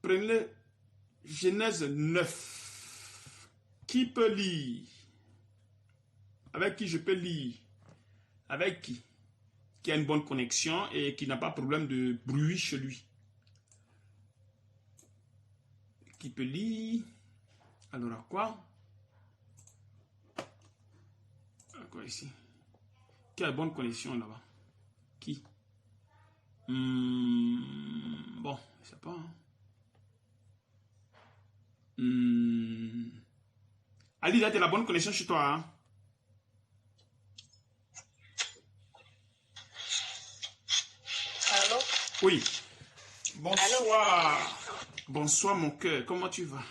Prenez Genèse 9. Qui peut lire? Avec qui je peux lire? Avec qui? Qui a une bonne connexion et qui n'a pas de problème de bruit chez lui. Qui peut lire? Alors à quoi? À quoi ici? Qui a une bonne connexion là-bas? Qui? Bon, je sais pas. Ali, là, tu as la bonne connexion chez toi. Hein? Allô? Oui. Bonsoir. Allô? Bonsoir, mon cœur. Comment tu vas?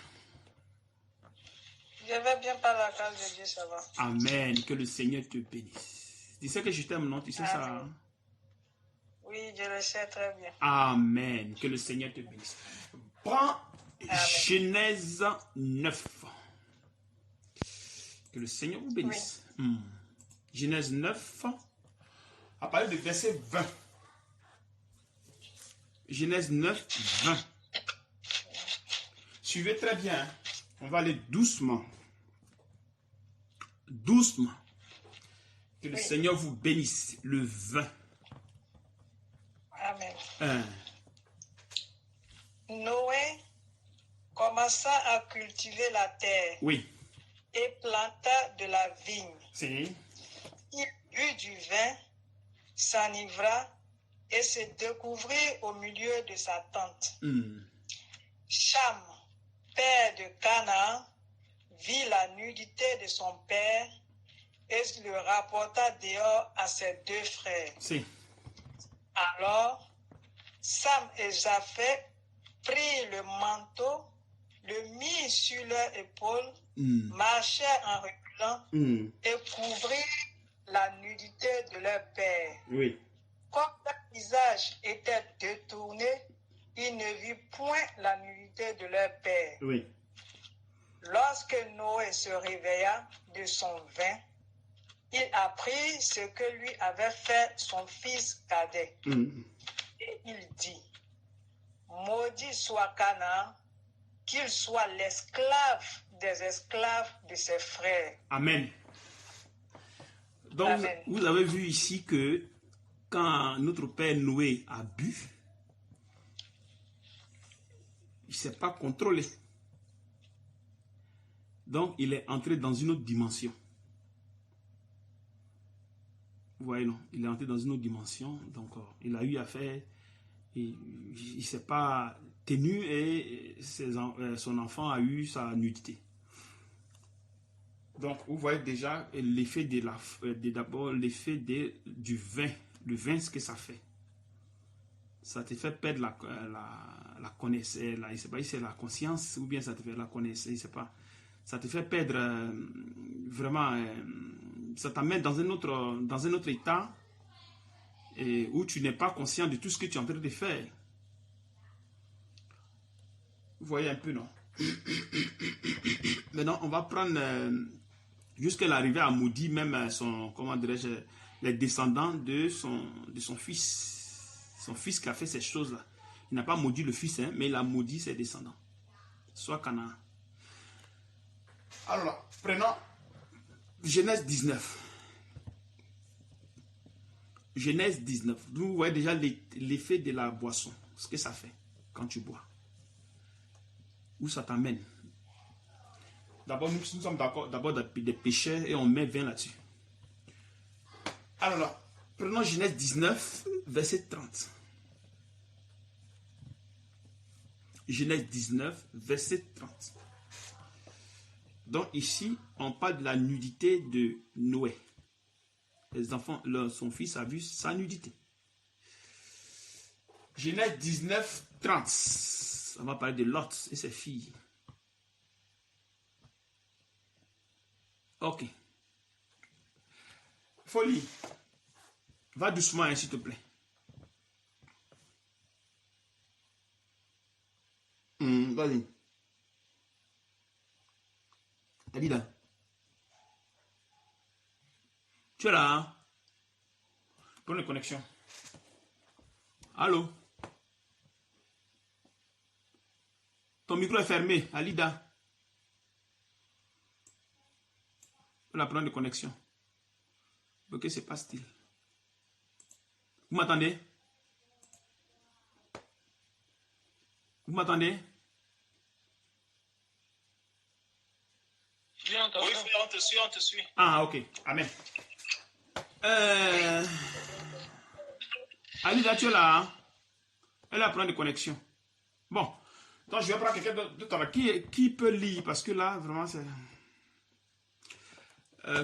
Je vais bien par la grâce de Dieu, ça va. Amen. Que le Seigneur te bénisse. Tu sais que je t'aime, non? Tu sais ça? Hein? Oui, je le sais très bien. Amen. Que le Seigneur te bénisse. Prends Genèse 9. Que le Seigneur vous bénisse. Oui. Genèse 9, à partir du verset 20. Genèse 9, 20. Suivez très bien. On va aller doucement. Doucement. Que le Seigneur vous bénisse. Le 20. Amen. Noé commença à cultiver la terre. Oui. Et planta de la vigne. Si. Il but du vin, s'enivra et se découvrit au milieu de sa tente. Cham, père de Canaan, vit la nudité de son père et le rapporta dehors à ses deux frères. Si. Alors, Sam et Japheth prirent le manteau, le mirent sur leurs épaules, marchèrent en reculant et couvrirent la nudité de leur père. Oui. Comme leur visage était détourné, ils ne virent point la nudité de leur père. Oui. Lorsque Noé se réveilla de son vin, il apprit ce que lui avait fait son fils cadet. Et il dit, maudit soit Canaan, qu'il soit l'esclave des esclaves de ses frères. Amen. Donc, Amen. Vous avez vu ici que quand notre père Noé a bu, il ne s'est pas contrôlé. Donc, il est entré dans une autre dimension. Vous voyez, non? Il est entré dans une autre dimension. Donc, il a eu affaire. Il ne s'est pas tenu et son enfant a eu sa nudité. Donc, vous voyez déjà l'effet d'abord l'effet du vin. Le vin, ce que ça fait. Ça te fait perdre la connaissance. Je ne sais pas si c'est la conscience ou bien ça te fait la connaissance. Je ne sais pas. Ça te fait perdre vraiment. Ça t'amène dans un autre état où tu n'es pas conscient de tout ce que tu es en train de faire. Vous voyez un peu, non? Maintenant, on va prendre jusqu'à l'arrivée à maudit même comment dirais-je, les descendants de son fils. Son fils qui a fait ces choses-là. Il n'a pas maudit le fils, hein, mais il a maudit ses descendants. Soit Canaan. Alors, prenons Genèse 19. Genèse 19. Vous voyez déjà l'effet de la boisson. Ce que ça fait quand tu bois. Où ça t'amène. D'abord, nous sommes d'abord des pécheurs et on met vin là-dessus. Alors là, prenons Genèse 19, verset 30. Genèse 19, verset 30. Donc ici, on parle de la nudité de Noé. Les enfants, son fils a vu sa nudité. Genèse 19, 30. On va parler de Lot et ses filles. Ok. Folie. Va doucement, hein, s'il te plaît. Vas-y. Adida. Tu es là, hein? Prends la connexion. Allô? Ton micro est fermé, Alida. La problème de connexion. Ok, c'est pas style. Vous m'entendez? Vous m'entendez? Oui, frère, on te suit. Ah, ok. Amen. Alida, tu es là, hein? Elle a un problème de connexion. Bon. Donc, je vais prendre quelqu'un d'autre. Qui peut lire? Parce que là, vraiment, c'est...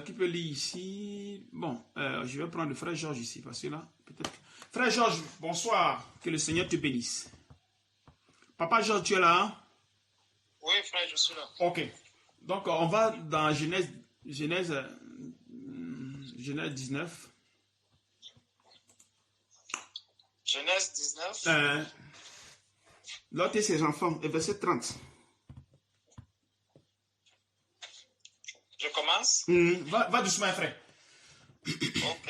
qui peut lire ici? Bon, je vais prendre le frère Georges ici. Parce que là, peut-être... Frère Georges, bonsoir. Que le Seigneur te bénisse. Papa Georges, tu es là, hein? Oui, frère, je suis là. Ok. Donc, on va dans Genèse 19. Genèse 19. Lot et ses enfants, verset 30. Je commence? Va doucement, frère. Ok.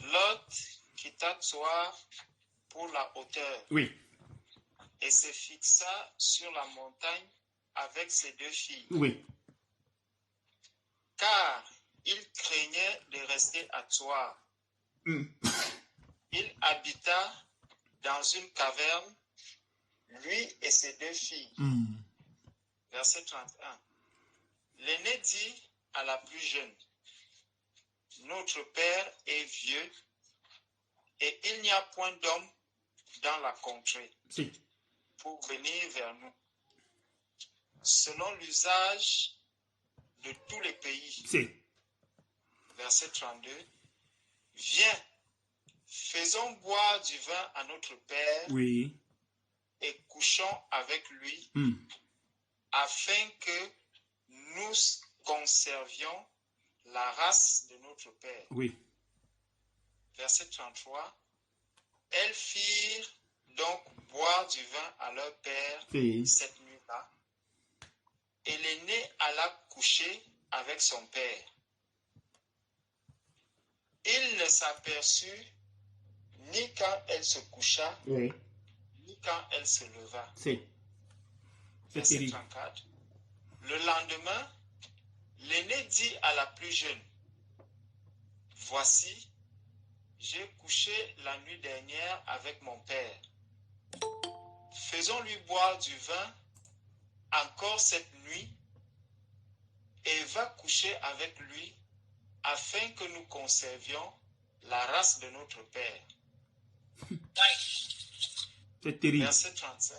Lot quitta Tsoar pour la hauteur. Oui. Et se fixa sur la montagne avec ses 2 filles. Oui. Car il craignait de rester à Tsoar. Il habita dans une caverne, lui et ses 2 filles. Verset 31. L'aîné dit à la plus jeune, notre père est vieux et il n'y a point d'homme dans la contrée pour venir vers nous. Selon l'usage de tous les pays. Verset 32. Viens, faisons boire du vin à notre père et couchons avec lui afin que nous conservions la race de notre père. Verset 33. Elles firent donc boire du vin à leur père cette nuit-là, et l'aîné alla coucher avec son père. Il ne s'aperçut ni quand elle se coucha, ni quand elle se leva. Verset 34. Le lendemain, l'aîné dit à la plus jeune, voici, j'ai couché la nuit dernière avec mon père. Faisons-lui boire du vin encore cette nuit et va coucher avec lui afin que nous conservions la race de notre père. C'est terrible. Verset 35.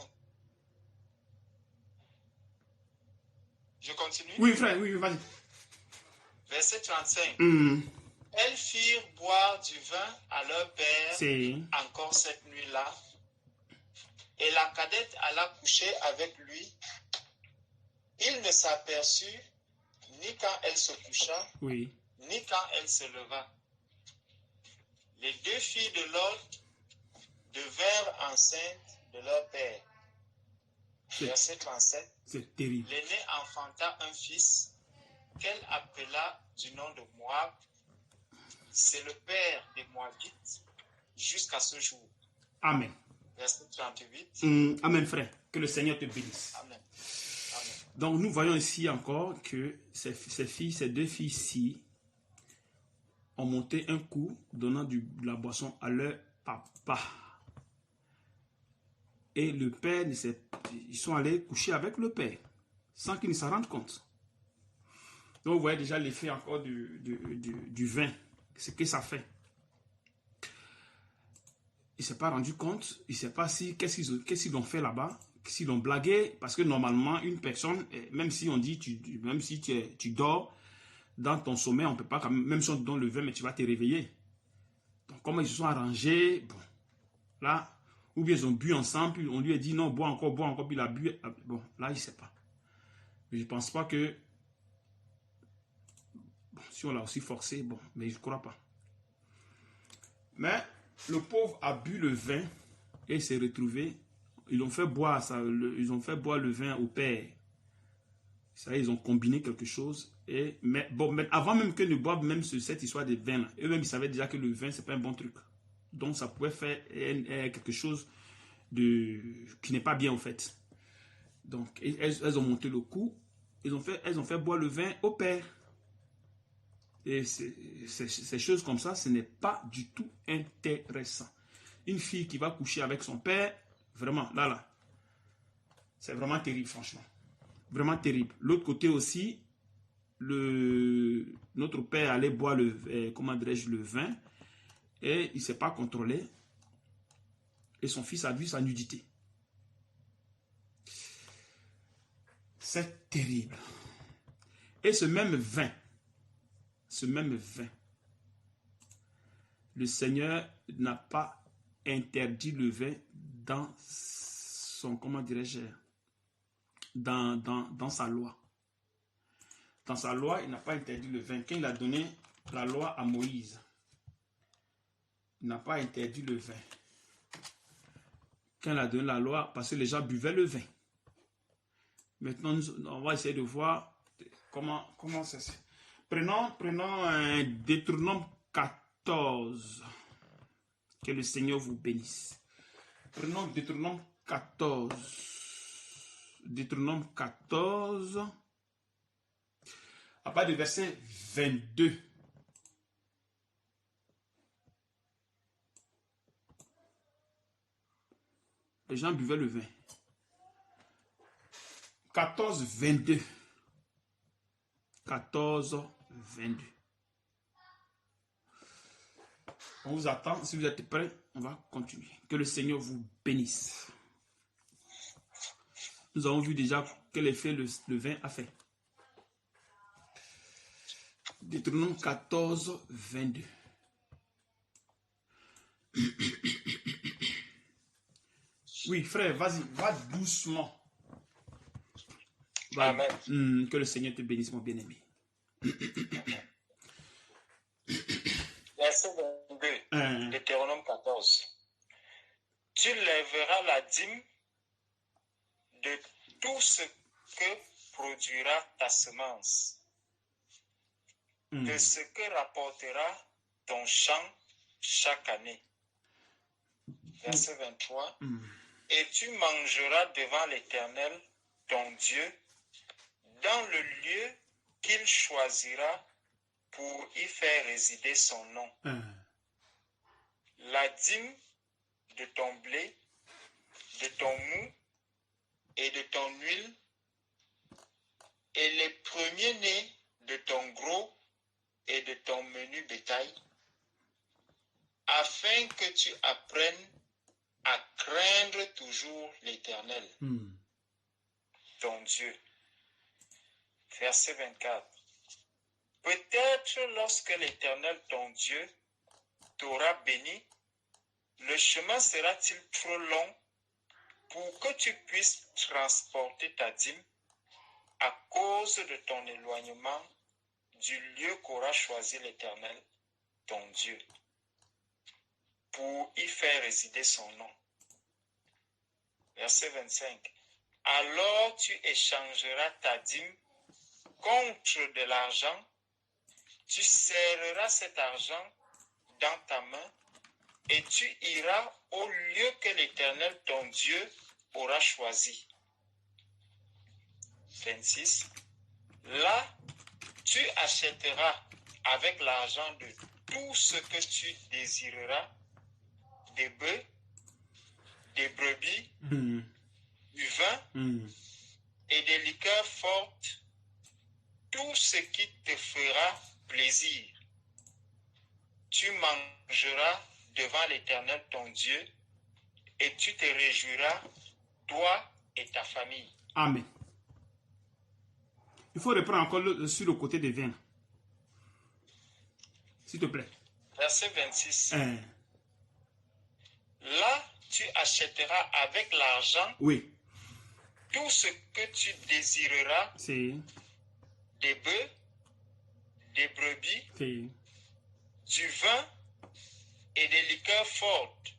Je continue? Oui, frère, oui, vas-y. Verset 35. Elles firent boire du vin à leur père encore cette nuit-là, et la cadette alla coucher avec lui. Il ne s'aperçut ni quand elle se coucha, ni quand elle se leva. Les 2 filles de Lot devinrent enceintes de leur père. Verset 37. C'est terrible. L'aîné enfanta un fils qu'elle appela du nom de Moab. C'est le père des Moabites jusqu'à ce jour. Amen. Verset 38. Amen, frère. Que le Seigneur te bénisse. Amen. Donc, nous voyons ici encore que ces 2 filles-ci ont monté un coup donnant de la boisson à leur papa. Et le père, ils sont allés coucher avec le père sans qu'ils ne s'en rendent compte. Donc, vous voyez déjà l'effet encore du vin, ce que ça fait. Il ne s'est pas rendu compte, il ne sait pas qu'est-ce qu'ils ont fait là-bas, s'ils l'ont blagué, parce que normalement, une personne, même si on dit, même si tu dors dans ton sommeil, on ne peut pas, même si on te donne le vin, mais tu vas te réveiller. Donc, comment ils se sont arrangés, bon, là, ou bien ils ont bu ensemble, puis on lui a dit non, bois encore, puis il a bu, bon, là, il ne sait pas. Mais je ne pense pas que, bon, si on l'a aussi forcé, bon, mais je ne crois pas. Mais le pauvre a bu le vin et s'est retrouvé. Ils ont fait boire le vin au père. Ça, ils ont combiné quelque chose. Mais avant même que ne boivent même cette histoire de vin, eux-mêmes ils savaient déjà que le vin c'est pas un bon truc. Donc ça pouvait faire quelque chose qui n'est pas bien, en fait. Donc, elles ont monté le coup. Elles ont fait boire le vin au père. Et ces choses comme ça, ce n'est pas du tout intéressant. Une fille qui va coucher avec son père, vraiment, là, c'est vraiment terrible, franchement. Vraiment terrible. L'autre côté aussi, notre père allait boire le vin et il ne s'est pas contrôlé. Et son fils a vu sa nudité. C'est terrible. Et ce même vin, le Seigneur n'a pas interdit le vin dans son, comment dirais-je, dans sa loi. Dans sa loi, il n'a pas interdit le vin. Quand il a donné la loi à Moïse, il n'a pas interdit le vin. Quand il a donné la loi, parce que les gens buvaient le vin. Maintenant, on va essayer de voir comment ça se fait. Prenons Deutéronome 14. Que le Seigneur vous bénisse. Prenons Deutéronome 14. Deutéronome 14. À partir du verset 22. Les gens buvaient le vin. 14, 22. 14, 22. On vous attend. Si vous êtes prêts, on va continuer. Que le Seigneur vous bénisse. Nous avons vu déjà quel effet le vin a fait. Deutéronome 14, 22. Oui, frère, vas-y, va doucement. Amen. Que le Seigneur te bénisse, mon bien-aimé. Verset 22, Deutéronome 14. Tu lèveras la dîme de tout ce que produira ta semence, de ce que rapportera ton champ chaque année. Verset 23. Et tu mangeras devant l'Éternel, ton Dieu, dans le lieu qu'il choisira pour y faire résider son nom. La dîme de ton blé, de ton mou et de ton huile, et les premiers-nés de ton gros et de ton menu bétail, afin que tu apprennes à craindre toujours l'Éternel, ton Dieu. Verset 24. Peut-être lorsque l'Éternel, ton Dieu, t'aura béni, le chemin sera-t-il trop long pour que tu puisses transporter ta dîme à cause de ton éloignement du lieu qu'aura choisi l'Éternel, ton Dieu, pour y faire résider son nom. Verset 25. Alors tu échangeras ta dîme contre de l'argent, tu serreras cet argent dans ta main et tu iras au lieu que l'Éternel, ton Dieu, aura choisi. 26. Là, tu achèteras avec l'argent de tout ce que tu désireras, des bœufs, des brebis, du vin et des liqueurs fortes, tout ce qui te fera plaisir. Tu mangeras devant l'Éternel ton Dieu et tu te réjouiras, toi et ta famille. Amen. Il faut reprendre encore sur le côté des vins. S'il te plaît. Verset 26. Là, tu achèteras avec l'argent tout ce que tu désireras, des bœufs, des brebis, du vin et des liqueurs fortes.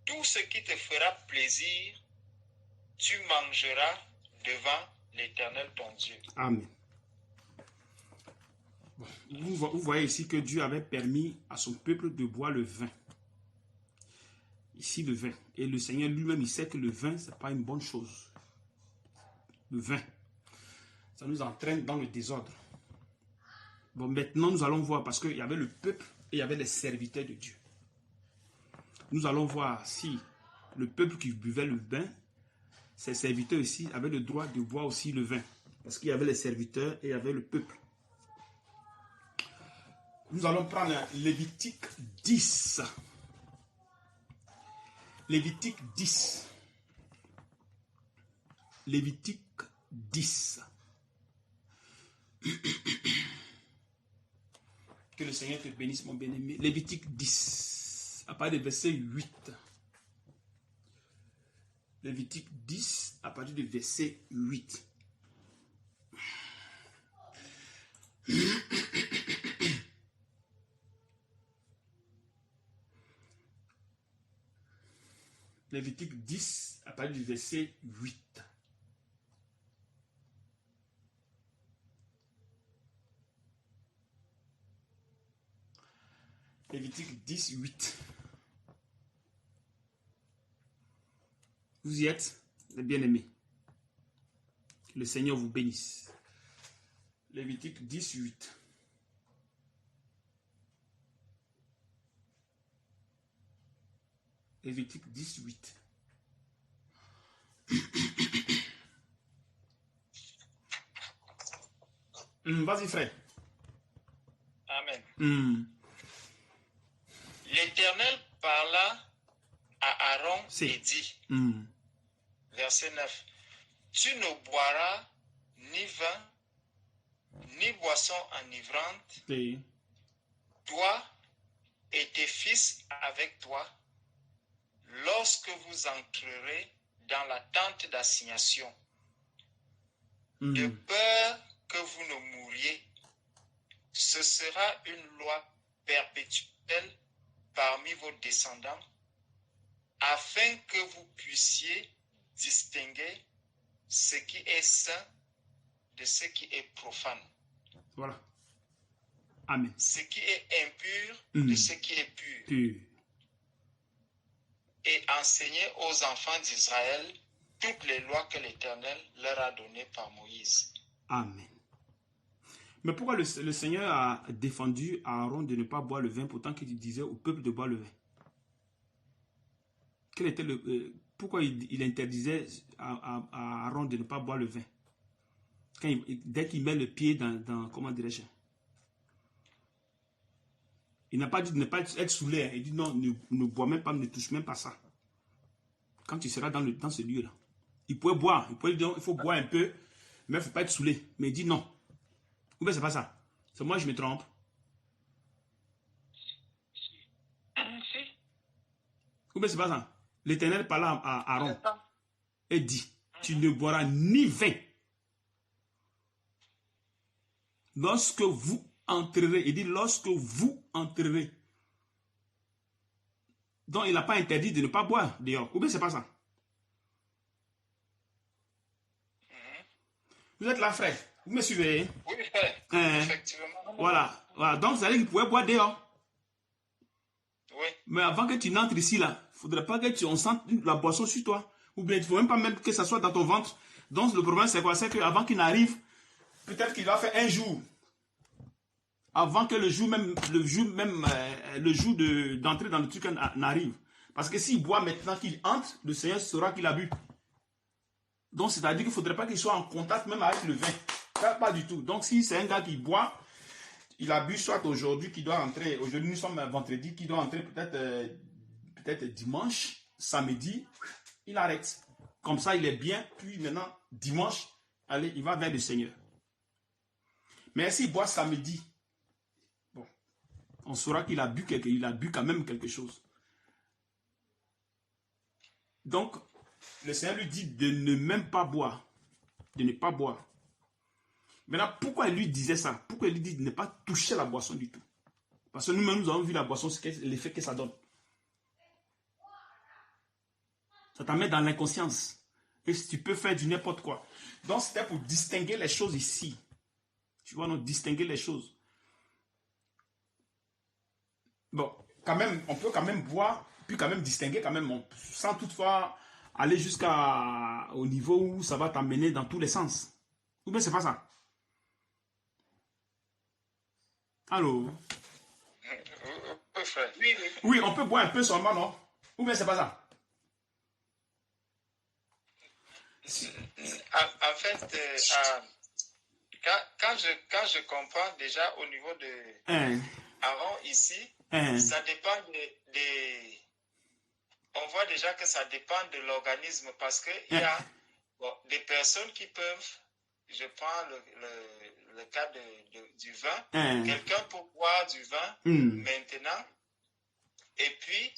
Tout ce qui te fera plaisir, tu mangeras devant l'Éternel ton Dieu. Amen. Bon, vous voyez ici que Dieu avait permis à son peuple de boire le vin. Ici, le vin. Et le Seigneur lui-même, il sait que le vin, ce n'est pas une bonne chose. Le vin, ça nous entraîne dans le désordre. Bon, maintenant, nous allons voir, parce qu'il y avait le peuple et il y avait les serviteurs de Dieu. Nous allons voir si le peuple qui buvait le vin, ses serviteurs aussi avaient le droit de boire aussi le vin. Parce qu'il y avait les serviteurs et il y avait le peuple. Nous allons prendre Lévitique 10. Lévitique 10. Lévitique 10. Que le Seigneur te bénisse, mon bien-aimé. Lévitique 10, à partir du verset 8. Lévitique 10, à partir du verset 8. Lévitique 10, à partir du verset 8. Lévitique 10, 8. Vous y êtes, les bien-aimés. Que le Seigneur vous bénisse. Lévitique 10, 8. Lévitique 10, 8. Vas-y, frère. Amen. L'Éternel parla à Aaron et dit, verset 9, tu ne boiras ni vin, ni boisson enivrante, toi et tes fils avec toi, lorsque vous entrerez dans la tente d'assignation, de peur que vous ne mouriez. Ce sera une loi perpétuelle parmi vos descendants, afin que vous puissiez distinguer ce qui est saint de ce qui est profane. Voilà. Amen. Ce qui est impur de ce qui est pur. Et enseigner aux enfants d'Israël toutes les lois que l'Éternel leur a données par Moïse. Amen. Mais pourquoi le Seigneur a défendu à Aaron de ne pas boire le vin, pourtant qu'il disait au peuple de boire le vin? Quel était pourquoi il interdisait à Aaron de ne pas boire le vin? Dès qu'il met le pied dans comment dirais-je? Il n'a pas dit de ne pas être saoulé. Il dit non, ne bois même pas, ne touche même pas ça. Quand tu seras dans ce lieu-là. Il pouvait boire. Il pouvait dire il faut boire un peu, mais il ne faut pas être saoulé. Mais il dit non. Ou bien c'est pas ça. C'est moi je me trompe. Ou bien c'est pas ça. L'Éternel parla à Aaron et dit, tu ne boiras ni vin. Lorsque vous entrerez, il dit lorsque vous entrerez. Donc il n'a pas interdit de ne pas boire dehors. Ou bien c'est pas ça. Vous êtes là, frère. Vous me suivez? Oui, frère. Effectivement. Voilà. Donc ça veut dire qu'il pouvait boire dehors. Oui. Mais avant que tu n'entres ici, là, il ne faudrait pas que on sente la boisson sur toi. Ou bien il ne faut même pas même que ça soit dans ton ventre. Donc le problème c'est quoi? C'est qu'avant qu'il n'arrive, peut-être qu'il va faire un jour. Avant que le jour d'entrer dans le truc n'arrive. Parce que s'il boit maintenant qu'il entre, le Seigneur saura qu'il a bu. Donc c'est-à-dire qu'il ne faudrait pas qu'il soit en contact même avec le vin. Pas du tout. Donc si c'est un gars qui boit, il a bu soit aujourd'hui qui doit entrer, aujourd'hui nous sommes vendredi, qui doit entrer peut-être dimanche, samedi, il arrête. Comme ça il est bien, puis maintenant dimanche, allez, il va vers le Seigneur. Mais s'il boit samedi, bon, on saura qu'il a bu quand même quelque chose. Donc, le Seigneur lui dit de ne même pas boire, de ne pas boire. Maintenant, pourquoi il lui disait ça? Pourquoi il lui dit de ne pas toucher la boisson du tout? Parce que nous-mêmes, nous avons vu la boisson, l'effet que ça donne. Ça t'amène dans l'inconscience. Et tu peux faire du n'importe quoi. Donc, c'était pour distinguer les choses ici. Tu vois, non, distinguer les choses. Bon, quand même, on peut quand même boire. puis quand même distinguer quand même, sans toutefois aller jusqu'au niveau où ça va t'amener dans tous les sens. Ou bien c'est pas ça? Allô? Oui, frère. Oui, oui. Oui, on peut boire un peu seulement, non? Ou bien c'est pas ça? En fait, quand je comprends déjà au niveau de Aaron ici, ça dépend on voit déjà que ça dépend de l'organisme parce qu'il y a des personnes qui peuvent, je prends le cas du vin, quelqu'un peut boire du vin maintenant et puis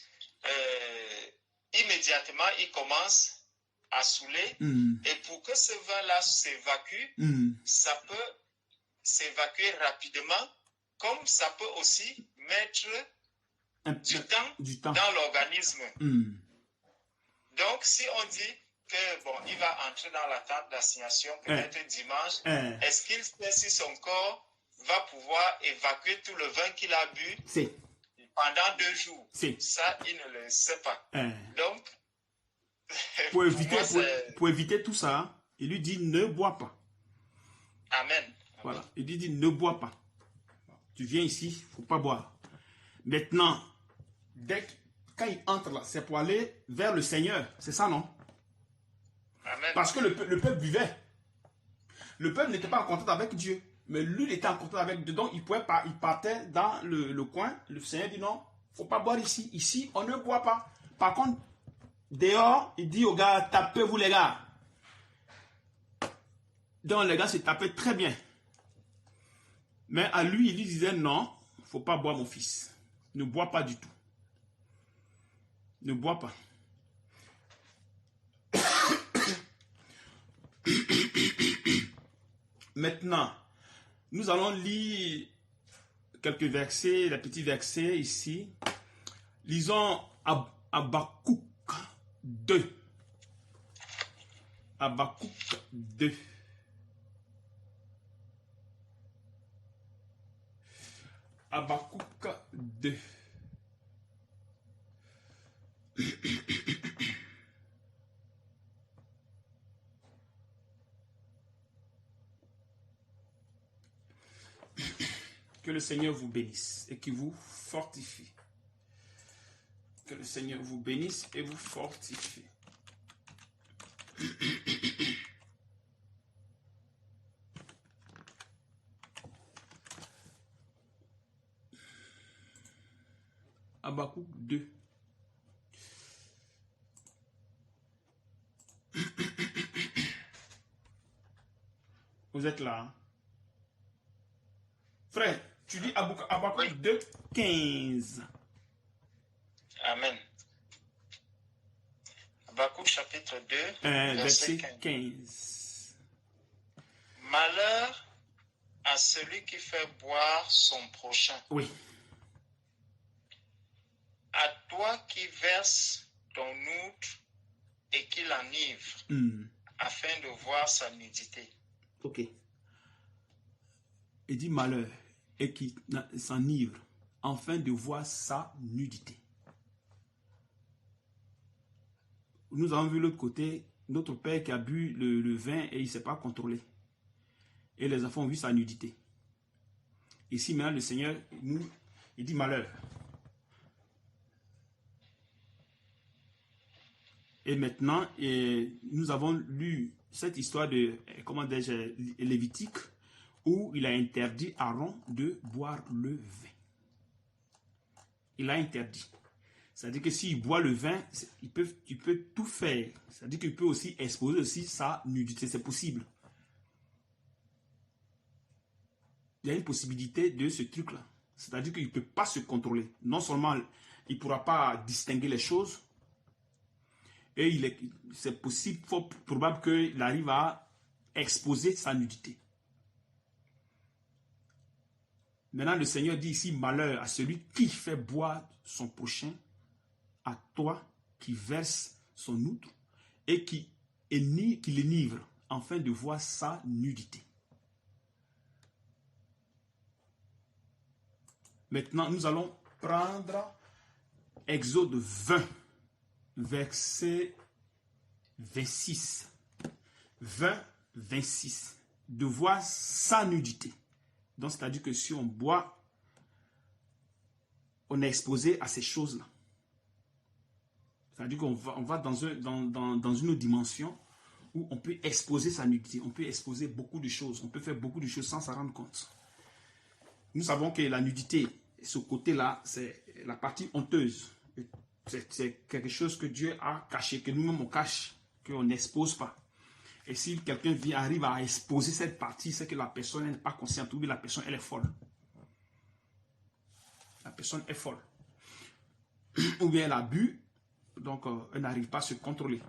immédiatement il commence à saouler et pour que ce vin-là s'évacue, ça peut s'évacuer rapidement comme ça peut aussi mettre du temps dans l'organisme. Donc, si on dit que bon, il va entrer dans la tente d'assignation peut-être dimanche, est-ce qu'il sait si son corps va pouvoir évacuer tout le vin qu'il a bu pendant 2 jours? Ça, il ne le sait pas. Donc, pour éviter tout ça, il lui dit ne bois pas. Amen. Voilà, il lui dit ne bois pas. Tu viens ici, il ne faut pas boire. Maintenant, quand il entre là, c'est pour aller vers le Seigneur. C'est ça, non? Amen. Parce que le peuple buvait. Le peuple n'était pas en contact avec Dieu. Mais lui, il était en contact avec Dieu. Donc, il partait dans le coin. Le Seigneur dit non, il ne faut pas boire ici. Ici, on ne boit pas. Par contre, dehors, il dit aux gars, tapez-vous les gars. Donc, les gars se tapaient très bien. Mais à lui, il lui disait non, il ne faut pas boire mon fils. Ne bois pas du tout. Ne bois pas. Maintenant, nous allons lire quelques versets, les petits versets ici. Lisons Habakkuk 2. Habakkuk 2. Habakkuk 2. Que le Seigneur vous bénisse et qu'il vous fortifie. Que le Seigneur vous bénisse et vous fortifie. Habakkuk 2. Vous êtes là, hein? Frère, tu lis Habakkuk 2, 15. Amen. Habakkuk chapitre 2, verset 15. Malheur à celui qui fait boire son prochain. Oui. À toi qui verse ton outre et qui l'enivre, afin de voir sa nudité. Ok. Il dit malheur et qui s'enivre, afin de voir sa nudité. Nous avons vu l'autre côté, notre père qui a bu le vin et il ne s'est pas contrôlé. Et les enfants ont vu sa nudité. Ici maintenant le Seigneur, il dit malheur. Et maintenant, nous avons lu cette histoire de, comment dis-je, Lévitique, où il a interdit à Aaron de boire le vin. Il a interdit. C'est-à-dire que s'il boit le vin, il peut tout faire. C'est-à-dire qu'il peut aussi exposer aussi sa nudité. C'est possible. Il y a une possibilité de ce truc-là. C'est-à-dire qu'il ne peut pas se contrôler. Non seulement il ne pourra pas distinguer les choses, et c'est possible, fort probable qu'il arrive à exposer sa nudité. Maintenant, le Seigneur dit ici, malheur à celui qui fait boire son prochain, à toi qui verse son outre et qui l'énivre, afin de voir sa nudité. Maintenant, nous allons prendre Exode 20, verset 26. 20, 26. De voir sa nudité. Donc, c'est-à-dire que si on boit, on est exposé à ces choses-là. C'est-à-dire qu'on va dans une autre dimension où on peut exposer sa nudité. On peut exposer beaucoup de choses. On peut faire beaucoup de choses sans s'en rendre compte. Nous savons que la nudité, ce côté-là, c'est la partie honteuse. C'est quelque chose que Dieu a caché, que nous-mêmes on cache, qu'on n'expose pas. Et si quelqu'un arrive à exposer cette partie, c'est que la personne n'est pas consciente, ou bien la personne elle est folle. La personne est folle. Ou bien elle a bu, donc elle n'arrive pas à se contrôler.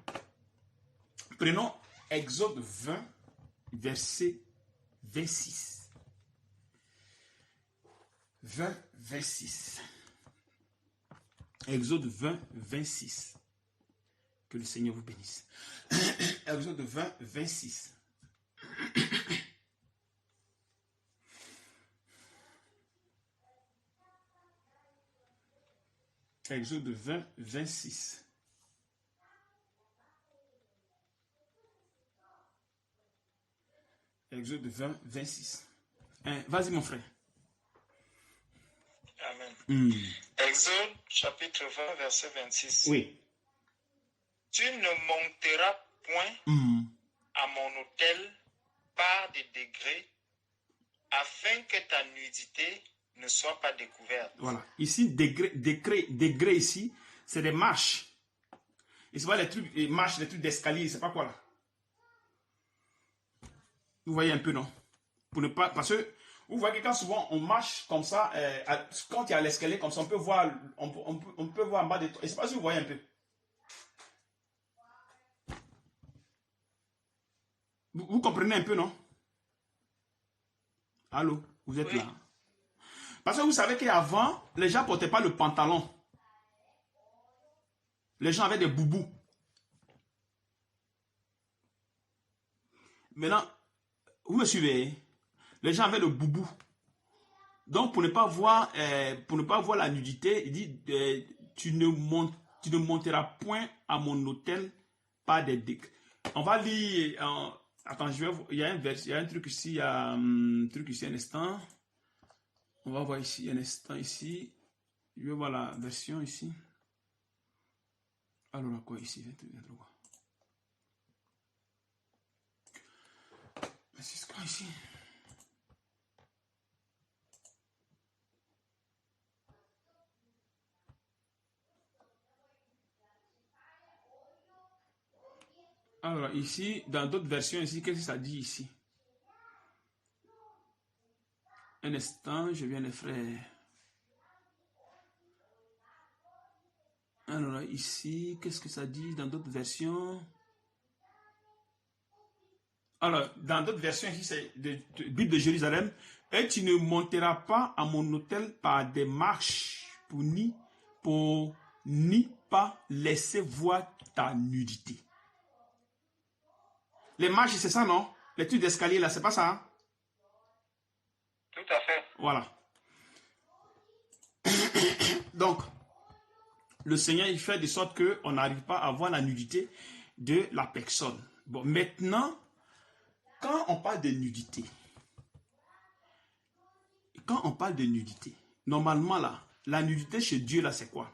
Prenons Exode 20, verset 26. 20, 26. Exode 20, 26. Que le Seigneur vous bénisse. Exode 20, 26. Exode 20, 26. Exode 20, 26. Vas-y mon frère. Amen. Exode chapitre 20, verset 26. Oui. Tu ne monteras point à mon autel par des degrés, afin que ta nudité ne soit pas découverte. Voilà. Ici, degré ici, c'est des marches. Et c'est pas les trucs, les marches, les trucs d'escalier, c'est pas quoi là. Vous voyez un peu, non? Pour ne pas, parce que vous voyez que quand souvent on marche comme ça, quand il y a l'escalier comme ça, on peut voir, on peut voir en bas de toi. Et c'est pas si vous voyez un peu. Vous comprenez un peu, non? Allô? Vous êtes là? Parce que vous savez qu'avant, les gens ne portaient pas le pantalon. Les gens avaient des boubous. Maintenant, vous me suivez? Les gens avaient le boubou. Donc, pour ne pas voir la nudité, il dit, tu ne monteras point à mon autel par des degrés. On va lire... attends, il y a un truc ici, il y a un truc ici, un instant. On va voir ici, un instant ici. Je vais voir la version ici. Alors, quoi ici? C'est quoi ici? Alors, ici, dans d'autres versions, ici, qu'est-ce que ça dit ici? Un instant, je viens de faire. Alors, ici, qu'est-ce que ça dit dans d'autres versions? Alors, dans d'autres versions, ici, c'est de Bible de Jérusalem. Et tu ne monteras pas à mon autel par des marches pour ni pas laisser voir ta nudité. Les marches, c'est ça, non? Les trucs d'escalier, là, c'est pas ça? Hein? Tout à fait. Voilà. Donc, le Seigneur, il fait de sorte qu'on n'arrive pas à voir la nudité de la personne. Bon, maintenant, quand on parle de nudité, normalement, là, la nudité chez Dieu, là, c'est quoi?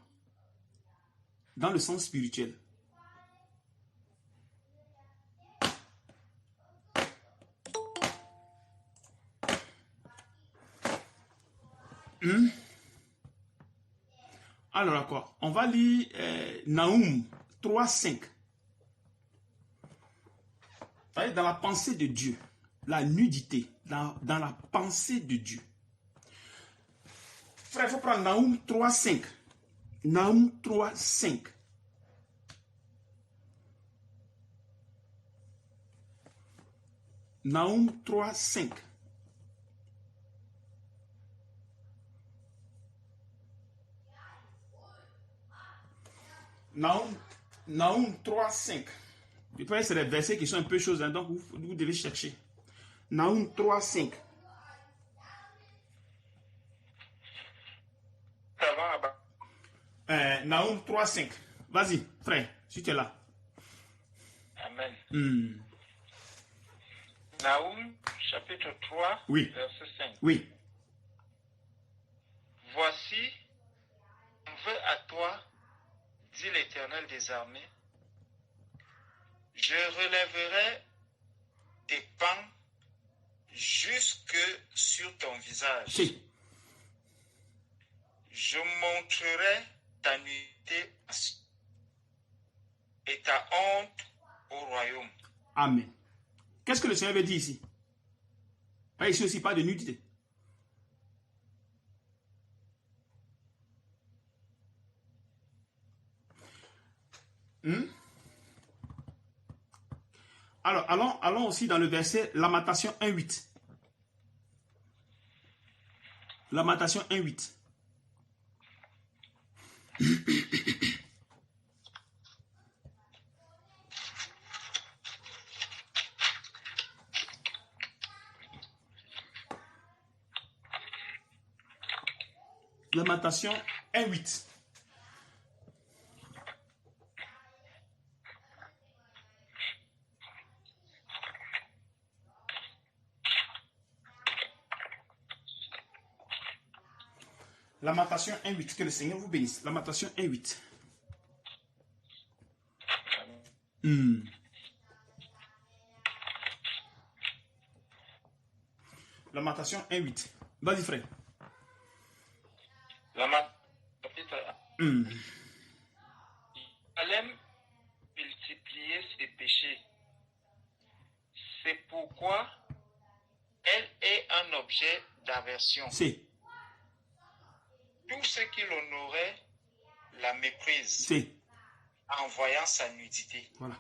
Dans le sens spirituel. Alors, quoi? On va lire Naoum 3:5. Dans la pensée de Dieu, la nudité, dans la pensée de Dieu. Frère, il faut prendre Naoum 3:5. Naoum 3:5. Naoum 3:5. Naoum 3:5. Et puis, c'est des versets qui sont un peu choses, hein, donc vous devez chercher. Naoum 3:5. Naoum 3, 5. Vas-y, frère, si tu es là. Amen. Naoum, chapitre 3, oui. verset 5. Oui. Voici, on veut à toi, dit l'Éternel des armées, je relèverai tes pans jusque sur ton visage. Si. Je montrerai ta nudité et ta honte au royaume. Amen. Qu'est-ce que le Seigneur veut dire ici? Ici aussi, pas de nudité. Alors, allons aussi dans le verset Lamentation 1.8. Lamentation 1.8. Lamentation 1.8. Lamentation 1.8. Que le Seigneur vous bénisse. Lamentation 1.8. Lamentation 1.8. Vas-y, frère. Chapitre 1. Jérusalem multiplier ses péchés. C'est pourquoi elle est un objet d'aversion. C'est. Tous ceux qui l'honoraient la méprisent. C'est. En voyant sa nudité. Voilà.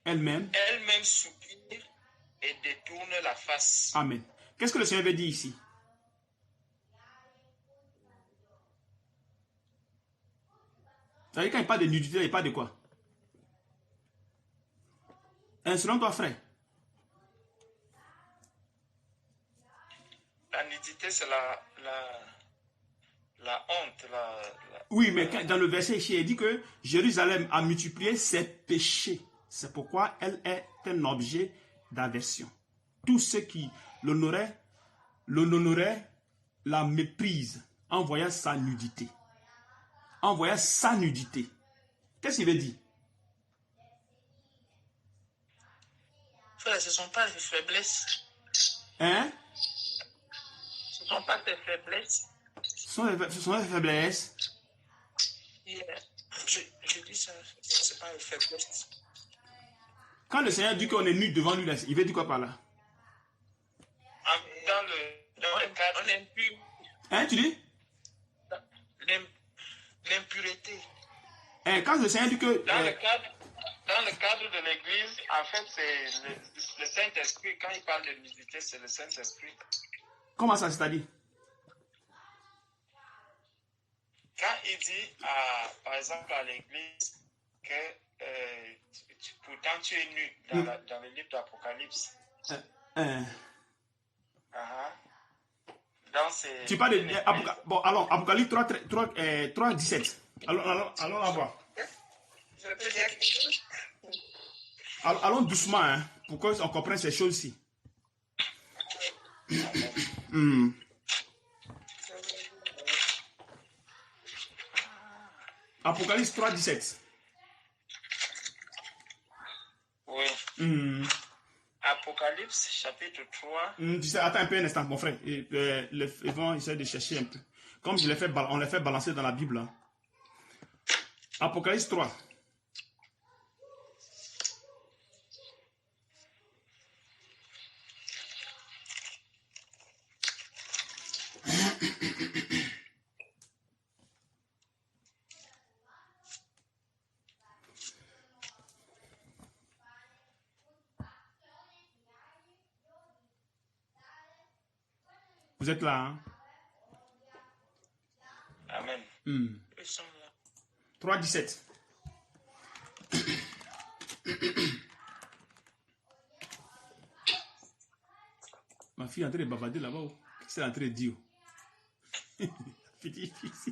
Elle-même soupire et détourne la face. Amen. Qu'est-ce que le Seigneur veut dire ici? C'est-à-dire quand il parle de nudité, il parle de quoi? Selon toi, frère. La nudité, c'est la honte. Oui, mais dans le verset ici, il dit que Jérusalem a multiplié ses péchés. C'est pourquoi elle est un objet d'aversion. Tous ceux qui l'honoraient la méprisent en voyant sa nudité. En voyant sa nudité. Qu'est-ce qu'il veut dire? Frère, ce ne sont pas les faiblesses. Hein? Ce ne sont pas tes faiblesses. Ce sont les faiblesses. Yeah. Je dis ça, ce n'est pas les faiblesses. Quand le Seigneur dit qu'on est nu devant lui, il veut dire quoi par là? Dans le cadre, on est impur. Hein, tu dis? L'impureté. Quand le Seigneur dit que... Dans le cadre de l'Église, en fait, c'est le Saint-Esprit. Quand il parle de nudité, c'est le Saint-Esprit. Comment ça, c'est-à-dire? Quand il dit, par exemple, à l'Église que pourtant tu es nu dans le livre d'Apocalypse. Tu parles de... Bon, alors, Apocalypse 3, 17. Allons la voir. Allons doucement, hein, pour qu'on comprenne ces choses-ci. Apocalypse 3, 17. Oui. Apocalypse, chapitre 3. Attends un peu un instant, mon frère. Ils vont essayer de chercher un peu. Comme on les fait balancer dans la Bible. Hein. Apocalypse 3. Vous êtes là, hein? Amen. Ils sont là. 3, 17. Ma fille est en train de bavarder là-bas. Qu'est-ce qu'elle est en train de dire? Petit fils.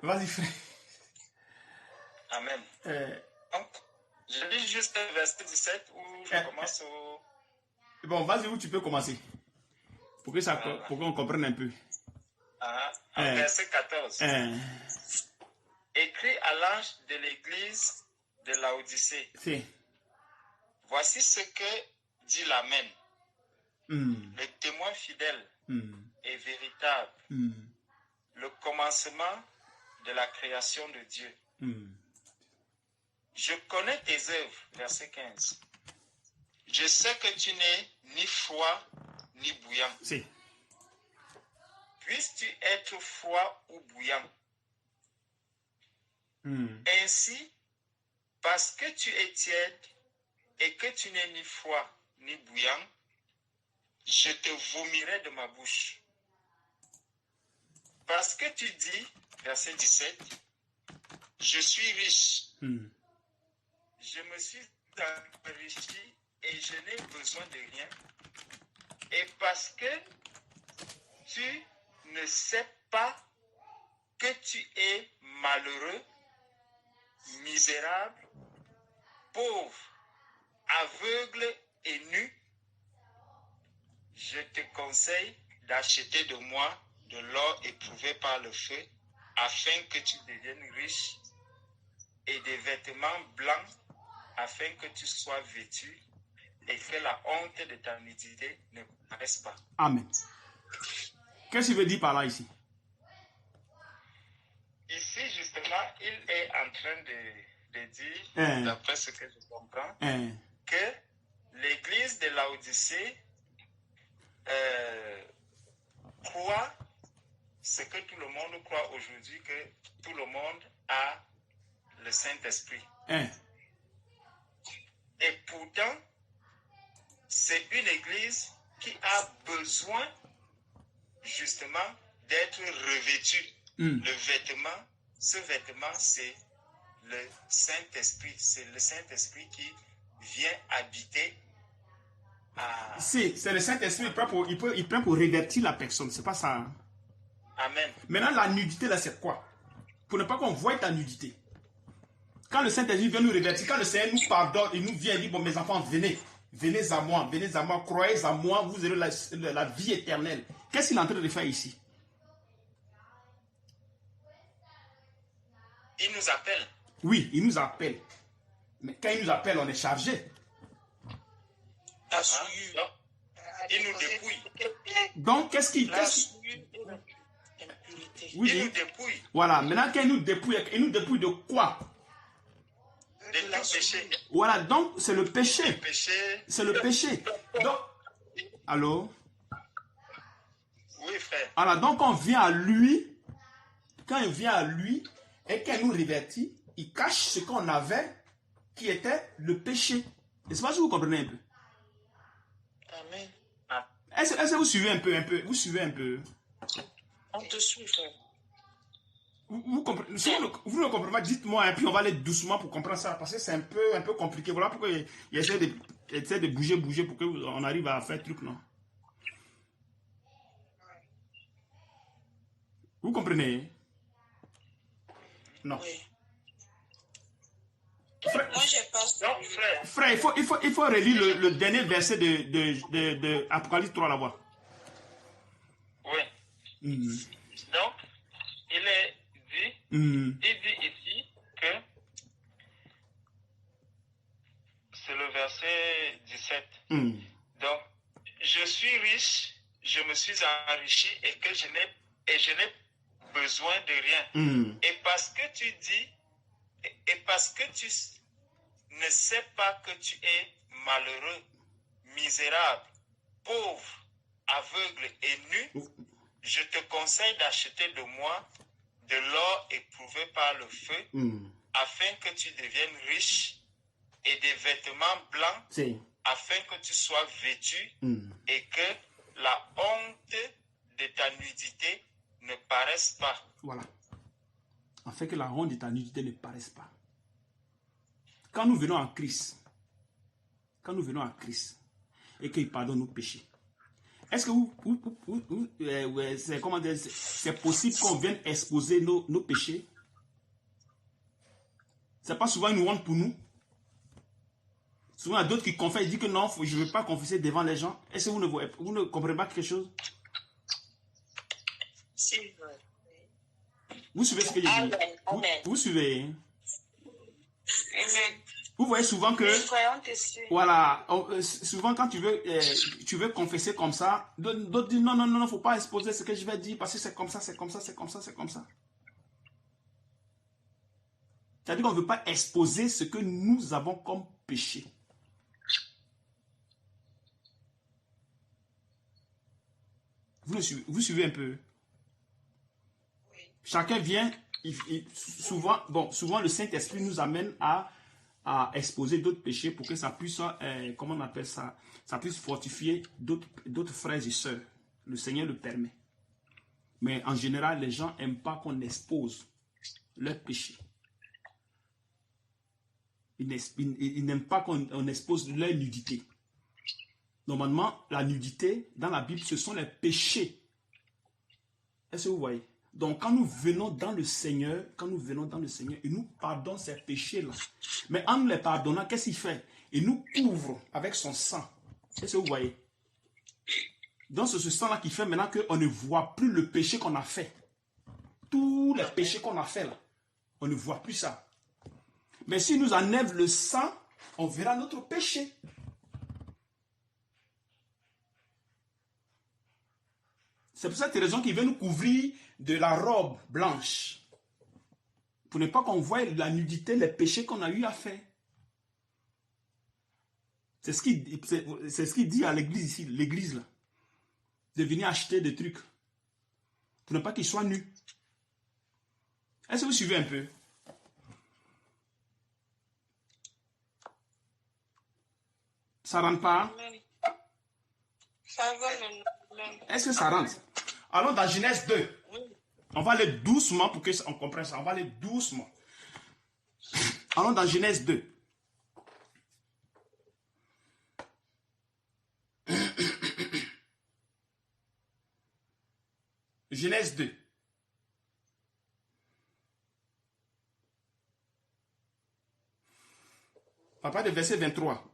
Vas-y, frère. Amen. Donc, je lis juste le verset 17 où je commence au... Bon, vas-y où tu peux commencer. Pour qu'on comprenne un peu. Verset 14. Écrit à l'ange de l'église de Laodicée. Voici ce que dit l'Amen. Le témoin fidèle et véritable. Le commencement de la création de Dieu. Je connais tes œuvres, verset 15. Je sais que tu n'es ni froid ni bouillant. Puisses-tu être froid ou bouillant? Ainsi, parce que tu es tiède et que tu n'es ni froid ni bouillant, je te vomirai de ma bouche. Parce que tu dis, verset 17, je suis riche, je me suis enrichi et je n'ai besoin de rien. Et parce que tu ne sais pas que tu es malheureux, misérable, pauvre, aveugle et nu, je te conseille d'acheter de moi de l'or éprouvé par le feu, afin que tu deviennes riche, et des vêtements blancs, afin que tu sois vêtu, et que la honte de ta nudité ne paraisse pas. Amen. Qu'est-ce qu'il veut dire par là ici? Ici, justement, il est en train de dire, d'après ce que je comprends, que l'église de Laodicée croit ce que tout le monde croit aujourd'hui, que tout le monde a le Saint-Esprit. Et pourtant, c'est une église qui a besoin justement d'être revêtue. Le vêtement, ce vêtement, c'est le Saint-Esprit. C'est le Saint-Esprit qui vient habiter à... Si, c'est le Saint-Esprit, il prend pour revêtir la personne, c'est pas ça. Hein? Amen. Maintenant, la nudité, là, c'est quoi? Pour ne pas qu'on voie ta nudité. Quand le Saint-Esprit vient nous revêtir, quand le Seigneur nous pardonne, il nous vient dire, bon, mes enfants, venez à moi, croyez à moi, vous aurez la vie éternelle. Qu'est-ce qu'il est en train de faire ici? Il nous appelle. Oui, il nous appelle. Mais quand il nous appelle, on est chargé. Il nous dépouille. Donc, qu'est-ce qu'il... Oui, il nous dépouille. Voilà, maintenant qu'il nous dépouille de quoi? De tout péché. Voilà, donc c'est le péché. C'est le péché. Donc, allô? Oui, frère. Alors, donc on vient à lui, quand il vient à lui, et qu'il nous revêtit, il cache ce qu'on avait, qui était le péché. Je ne sais pas si vous comprenez un peu. Amen. Est-ce que vous suivez un peu, Vous suivez un peu? On te suit, frère. Vous comprenez, si vous ne comprenez pas, dites-moi, et puis on va aller doucement pour comprendre ça, parce que c'est un peu compliqué. Voilà pourquoi il essaie de bouger pour qu'on arrive à faire le truc, non? Vous comprenez? Non. Oui. Frère, moi, j'ai pas... Donc, frère, il faut relire le dernier verset de Apocalypse 3 là-bas. Oui. Donc, il est dit, il dit ici que c'est le verset 17. Donc, je suis riche, je me suis enrichi et que je n'ai besoin de rien. Et parce que tu dis, et parce que tu ne sais pas que tu es malheureux, misérable, pauvre, aveugle et nu, je te conseille d'acheter de moi de l'or éprouvé par le feu, afin que tu deviennes riche, et des vêtements blancs, afin que tu sois vêtu, et que la honte de ta nudité ne paraisse pas. Voilà. Afin que la honte de ta nudité ne paraisse pas. Quand nous venons à Christ, et qu'il pardonne nos péchés, est-ce que c'est possible qu'on vienne exposer nos péchés? C'est pas souvent une honte pour nous? Souvent, il y a d'autres qui confessent, ils disent que non, je ne veux pas confesser devant les gens. Est-ce que vous ne comprenez pas quelque chose? Si. Vous suivez ce que je dis? Vous suivez? Vous voyez souvent que, voilà, souvent quand tu veux confesser comme ça, d'autres disent non, il ne faut pas exposer ce que je vais dire parce que c'est comme ça, c'est comme ça, c'est comme ça, c'est comme ça. C'est-à-dire qu'on ne veut pas exposer ce que nous avons comme péché. Vous suivez un peu? Oui. Chacun vient, souvent le Saint-Esprit nous amène à exposer d'autres péchés pour que ça puisse, comment on appelle ça, ça puisse fortifier d'autres frères et sœurs. Le Seigneur le permet. Mais en général, les gens n'aiment pas qu'on expose leurs péchés. Ils n'aiment pas qu'on expose leur nudité. Normalement, la nudité, dans la Bible, ce sont les péchés. Est-ce que vous voyez? Donc, quand nous venons dans le Seigneur, il nous pardonne ces péchés-là. Mais en nous les pardonnant, qu'est-ce qu'il fait? Il nous couvre avec son sang. Est-ce que vous voyez? Donc, c'est ce sang-là qui fait maintenant qu'on ne voit plus le péché qu'on a fait. Tous les péchés qu'on a fait là, on ne voit plus ça. Mais s'il nous enlève le sang, on verra notre péché. C'est pour cette raison qu'il veut nous couvrir de la robe blanche. Pour ne pas qu'on voie la nudité, les péchés qu'on a eu à faire. C'est ce qu'il dit à l'église ici, l'église là. De venir acheter des trucs. Pour ne pas qu'ils soient nus. Est-ce que vous suivez un peu? Ça rentre pas? Ça va. Est-ce que ça rentre? Allons dans Genèse 2. Oui. On va aller doucement pour qu'on comprenne ça. On va aller doucement. Allons dans Genèse 2. Genèse 2. À partir du verset 23.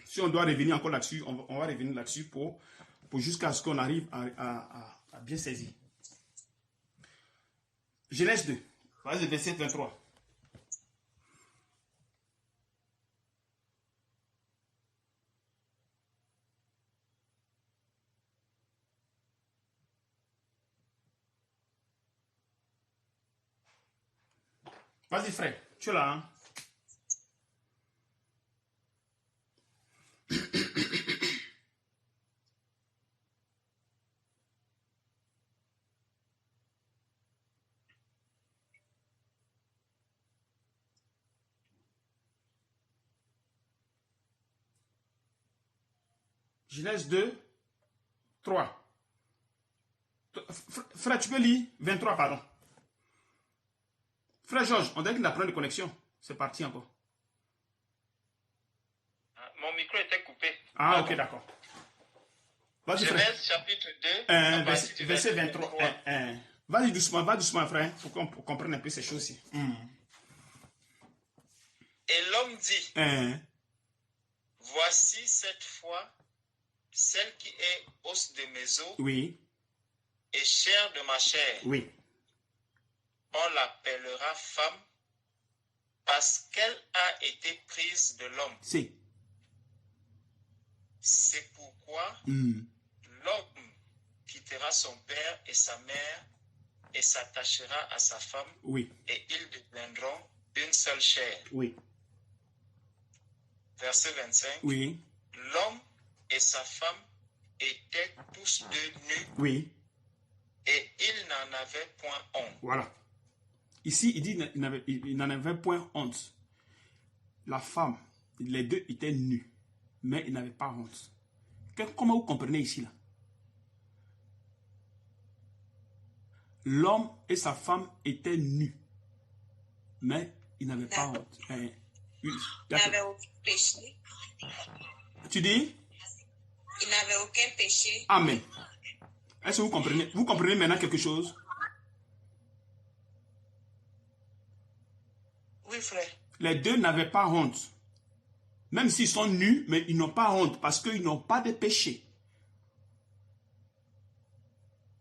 Si on doit revenir encore là-dessus, on va revenir là-dessus pour jusqu'à ce qu'on arrive à bien saisir. Genèse 2, verset 23. Vas-y frère, tu es là, hein? Genèse 2, 3. Frère, tu peux lire 23, pardon. Frère Georges, on dirait qu'il n'a pas de connexion. C'est parti encore. Mon micro était coupé. Ah, ok, d'accord. Vas-y, frère. Genèse chapitre 2, verset 23. Vas-y doucement, frère, pour qu'on comprenne un peu ces choses-ci. Et l'homme dit, voici cette fois celle qui est os de mes os, oui, et chair de ma chair. Oui. On l'appellera femme parce qu'elle a été prise de l'homme. Si. C'est pourquoi l'homme quittera son père et sa mère et s'attachera à sa femme, oui, et ils deviendront une seule chair. Oui. Verset 25. Oui. L'homme et sa femme étaient tous deux nus. Oui. Et ils n'en avaient point honte. Voilà. Ici, il dit qu'il n'en avait point honte. La femme, les deux étaient nus, mais ils n'avaient pas honte. Comment vous comprenez ici là? L'homme et sa femme étaient nus, mais ils n'avaient pas honte. Il n'avait aucun péché. Tu dis? Il n'avait aucun péché. Amen. Est-ce que vous comprenez? Vous comprenez maintenant quelque chose? Oui, frère. Les deux n'avaient pas honte. Même s'ils sont nus, mais ils n'ont pas honte parce qu'ils n'ont pas de péché.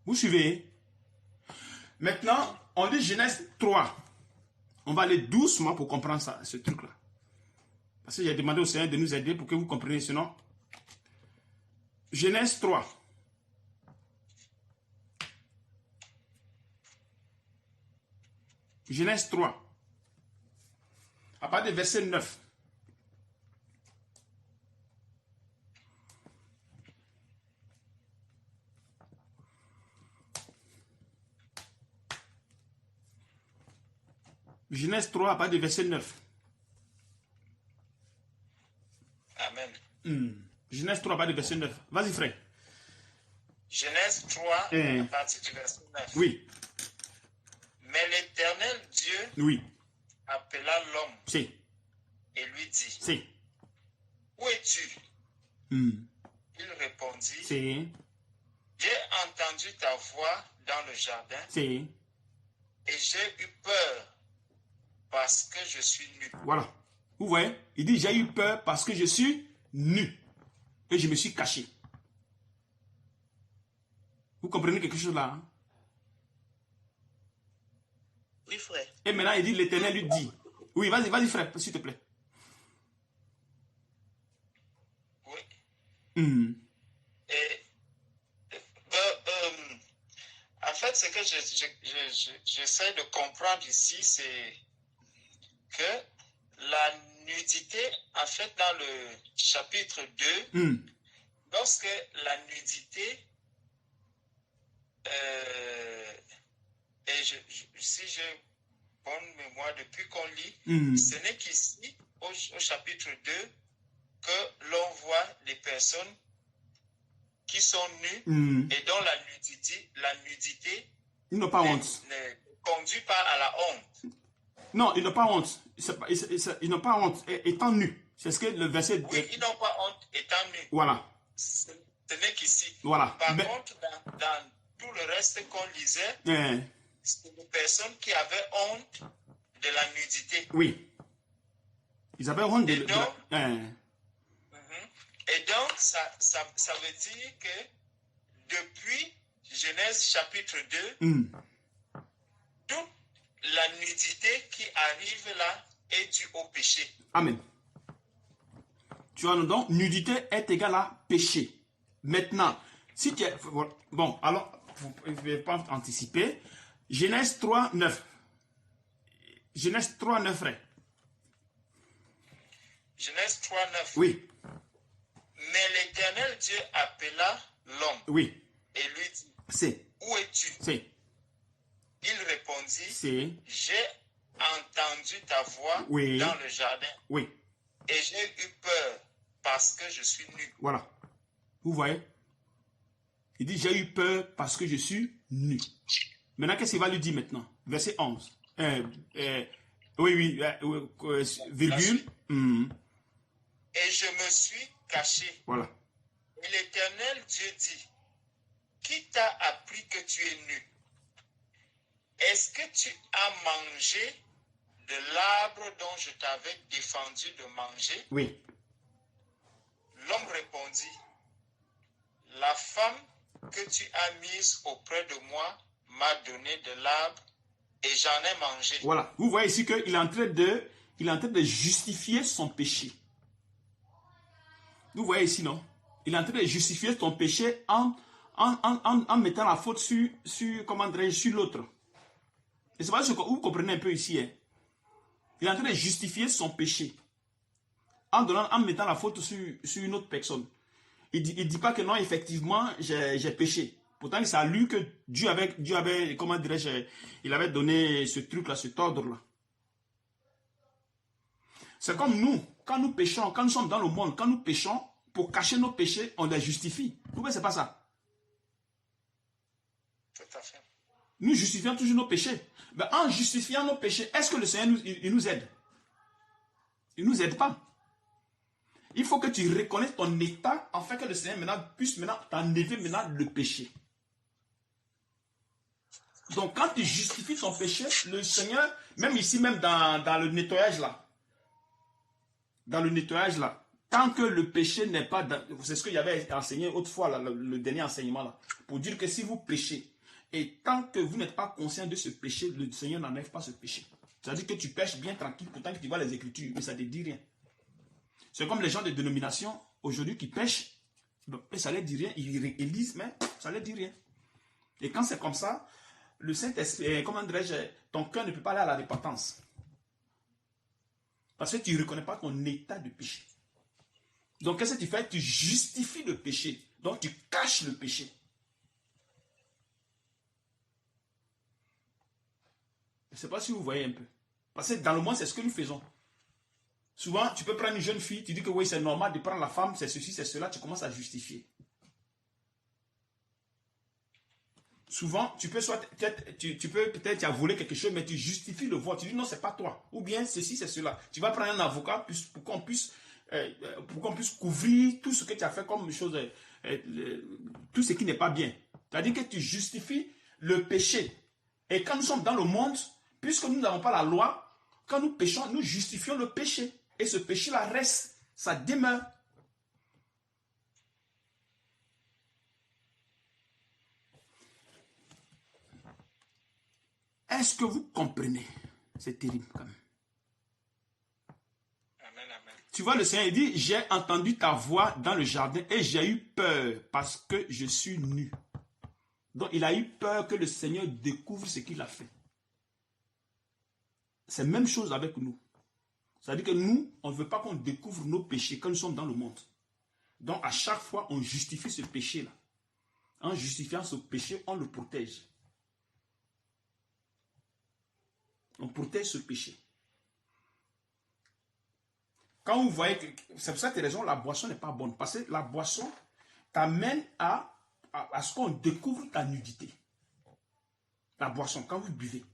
Vous suivez? Maintenant, on lit Genèse 3. On va aller doucement pour comprendre ça, ce truc-là. Parce que j'ai demandé au Seigneur de nous aider pour que vous compreniez, sinon. Genèse 3. Genèse 3. À partir du verset 9. Genèse 3, à partir du verset 9. Amen. Genèse 3, à partir du verset 9. Vas-y, frère. Genèse 3, à partir du verset 9. Oui. Mais l'Éternel Dieu oui. appela l'homme si. et lui dit, si. Où es-tu? Il répondit, si. J'ai entendu ta voix dans le jardin si. et j'ai eu peur parce que je suis nu. Voilà. Vous voyez? Il dit, j'ai eu peur parce que je suis nu. Et je me suis caché. Vous comprenez quelque chose là? Hein? Oui, frère. Et maintenant, il dit, l'Éternel lui dit. Oui, vas-y, vas-y, frère, s'il te plaît. Oui. Et, en fait, ce que j'essaie de comprendre ici, c'est que la nudité, en fait, dans le chapitre 2, lorsque la nudité, et si j'ai bonne mémoire depuis qu'on lit, ce n'est qu'ici, au chapitre 2, que l'on voit des personnes qui sont nues et dont la nudité ils n'ont pas honte. Ne conduit pas à la honte. Non, ils n'ont pas honte. Ils n'ont pas honte étant nus. C'est ce que le verset... Oui, ils n'ont pas honte étant nus. Voilà. Ce n'est qu'ici. Voilà. Par contre, dans tout le reste qu'on lisait, c'est des personnes qui avaient honte de la nudité. Oui. Ils avaient honte et donc, ça veut dire que depuis Genèse chapitre 2, toute la nudité qui arrive là est due au péché. Amen. Tu vois, donc, nudité est égale à péché. Maintenant, si tu es... Bon, alors, je ne vais pas anticiper. Genèse 3, 9. Genèse 3, 9, frère. Genèse 3, 9. Oui. Mais l'Éternel Dieu appela l'homme. Oui. Et lui dit, c'est. Où es-tu? C'est. Il répondit, c'est. J'ai entendu ta voix dans le jardin. Oui. Et j'ai eu peur parce que je suis nu. Voilà. Vous voyez? Il dit, j'ai eu peur parce que je suis nu. Maintenant, qu'est-ce qu'il va lui dire maintenant? Verset 11. Virgule. Et je me suis caché. Voilà. Et l'Éternel Dieu dit, qui t'a appris que tu es nu? Est-ce que tu as mangé de l'arbre dont je t'avais défendu de manger? Oui. L'homme répondit, la femme que tu as mise auprès de moi m'a donné de l'arbre et j'en ai mangé. Voilà. Vous voyez ici qu'il est en train de justifier son péché. Vous voyez ici, non? Il est en train de justifier son péché en mettant la faute sur l'autre. Et c'est pas ce que vous comprenez un peu ici. Hein? Il est en train de justifier son péché en mettant la faute sur une autre personne. Il dit pas que non, effectivement, j'ai péché. Pourtant, c'est à lui que Dieu avait, comment dirais-je, il avait donné ce truc-là, cet ordre-là. C'est comme nous, quand nous péchons, quand nous sommes dans le monde, quand nous péchons, pour cacher nos péchés, on les justifie. Vous voyez, c'est pas ça. Tout à fait. Nous justifions toujours nos péchés. Mais en justifiant nos péchés, est-ce que le Seigneur il nous aide? Il ne nous aide pas. Il faut que tu reconnaisses ton état afin que le Seigneur maintenant puisse t'enlever le péché. Donc quand tu justifies ton péché, le Seigneur, même ici, même dans le nettoyage là, tant que le péché n'est pas dans... C'est ce que j'avais enseigné autrefois, là, le dernier enseignement là, pour dire que si vous péchez, et tant que vous n'êtes pas conscient de ce péché, le Seigneur n'enlève pas ce péché. C'est-à-dire que tu pêches bien tranquille, pourtant que tu vois les Écritures, mais ça ne te dit rien. C'est comme les gens de dénomination aujourd'hui qui pêchent, et ça ne leur dit rien, ils lisent, mais ça ne leur dit rien. Et quand c'est comme ça, le Saint-Esprit, comment dirais-je, ton cœur ne peut pas aller à la repentance. Parce que tu ne reconnais pas ton état de péché. Donc qu'est-ce que tu fais? Tu justifies le péché. Donc tu caches le péché. Je ne sais pas si vous voyez un peu. Parce que dans le monde, c'est ce que nous faisons. Souvent, tu peux prendre une jeune fille, tu dis que oui, c'est normal de prendre la femme, c'est ceci, c'est cela, tu commences à justifier. Souvent, tu peux peut-être tu as volé quelque chose, mais tu justifies le vol. Tu dis non, c'est pas toi. Ou bien ceci, c'est cela. Tu vas prendre un avocat pour qu'on puisse couvrir tout ce que tu as fait comme chose, tout ce qui n'est pas bien. C'est-à-dire que tu justifies le péché. Et quand nous sommes dans le monde, puisque nous n'avons pas la loi, quand nous péchons, nous justifions le péché. Et ce péché-là reste, ça demeure. Est-ce que vous comprenez? C'est terrible quand même. Amen, amen. Tu vois, le Seigneur dit, j'ai entendu ta voix dans le jardin et j'ai eu peur parce que je suis nu. Donc, il a eu peur que le Seigneur découvre ce qu'il a fait. C'est la même chose avec nous. C'est-à-dire que nous, on ne veut pas qu'on découvre nos péchés quand nous sommes dans le monde. Donc, à chaque fois, on justifie ce péché-là. En justifiant ce péché, on le protège. On protège ce péché. Quand vous voyez que... C'est pour ça que raison, la boisson n'est pas bonne. Parce que la boisson t'amène à ce qu'on découvre ta nudité. La boisson, quand vous buvez.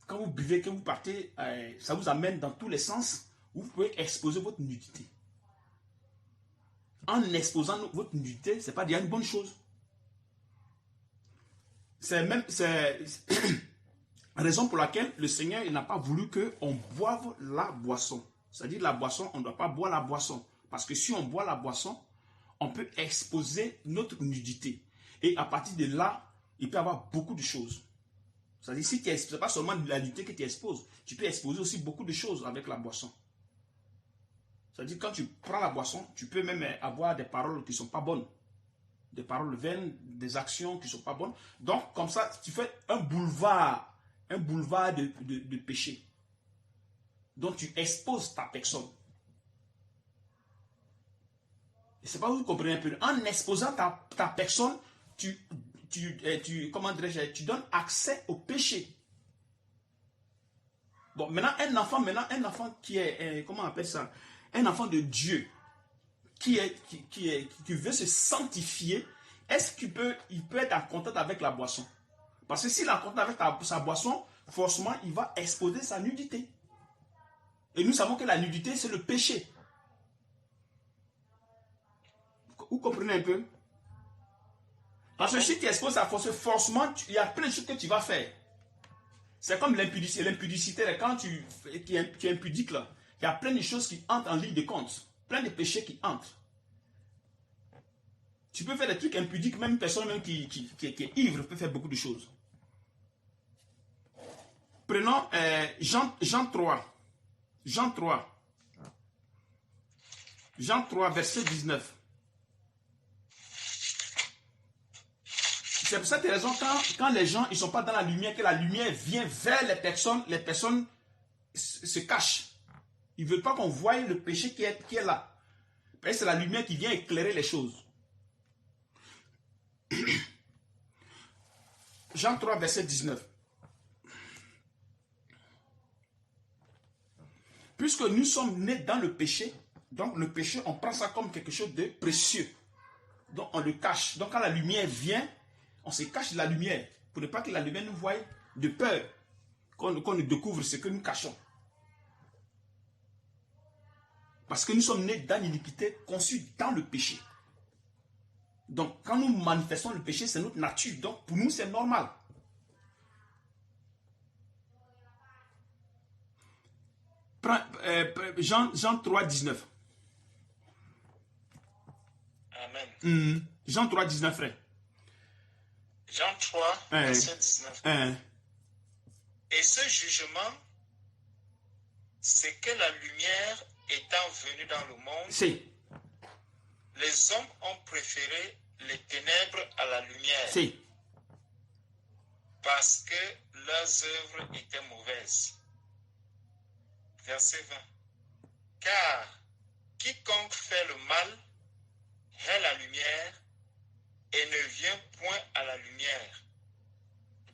Quand vous buvez, que vous partez, ça vous amène dans tous les sens. Vous pouvez exposer votre nudité. En exposant votre nudité, ce n'est pas déjà une bonne chose. C'est la raison pour laquelle le Seigneur n'a pas voulu qu'on boive la boisson. C'est-à-dire la boisson, on ne doit pas boire la boisson. Parce que si on boit la boisson, on peut exposer notre nudité. Et à partir de là, il peut y avoir beaucoup de choses. C'est-à-dire, si ce n'est pas seulement la nudité que tu exposes, tu peux exposer aussi beaucoup de choses avec la boisson. C'est-à-dire, quand tu prends la boisson, tu peux même avoir des paroles qui ne sont pas bonnes. Des paroles vaines, des actions qui ne sont pas bonnes. Donc, comme ça, tu fais un boulevard de péché. Donc, tu exposes ta personne. Je ne sais pas si vous comprenez un peu. En exposant ta personne, tu donnes accès au péché. Bon, maintenant, un enfant qui est, comment on appelle ça? Un enfant de Dieu, qui veut se sanctifier, est-ce qu'il peut être en contact avec la boisson? Parce que s'il est en contact avec sa boisson, forcément, il va exposer sa nudité. Et nous savons que la nudité, c'est le péché. Vous comprenez un peu? Parce que si tu exposes ta force, forcément, il y a plein de choses que tu vas faire. C'est comme l'impudicité. L'impudicité, quand tu es impudique, là, il y a plein de choses qui entrent en ligne de compte. Plein de péchés qui entrent. Tu peux faire des trucs impudiques, même une personne même qui est ivre peut faire beaucoup de choses. Prenons Jean 3. Jean 3, verset 19. C'est pour cette raison, quand les gens ne sont pas dans la lumière, que la lumière vient vers les personnes se cachent. Ils ne veulent pas qu'on voie le péché qui est là. Parce que c'est la lumière qui vient éclairer les choses. Jean 3, verset 19. Puisque nous sommes nés dans le péché, donc le péché, on prend ça comme quelque chose de précieux. Donc on le cache. Donc quand la lumière vient, on se cache de la lumière pour ne pas que la lumière nous voie de peur qu'on découvre ce que nous cachons. Parce que nous sommes nés dans l'iniquité, conçus dans le péché. Donc, quand nous manifestons le péché, c'est notre nature. Donc, pour nous, c'est normal. Jean 3, 19. Amen. Jean 3, 19, frère. Jean 3, verset 19. Et ce jugement, c'est que la lumière étant venue dans le monde, les hommes ont préféré les ténèbres à la lumière. Parce que leurs œuvres étaient mauvaises. Verset 20. Car quiconque fait le mal est la lumière et ne vient point à la lumière,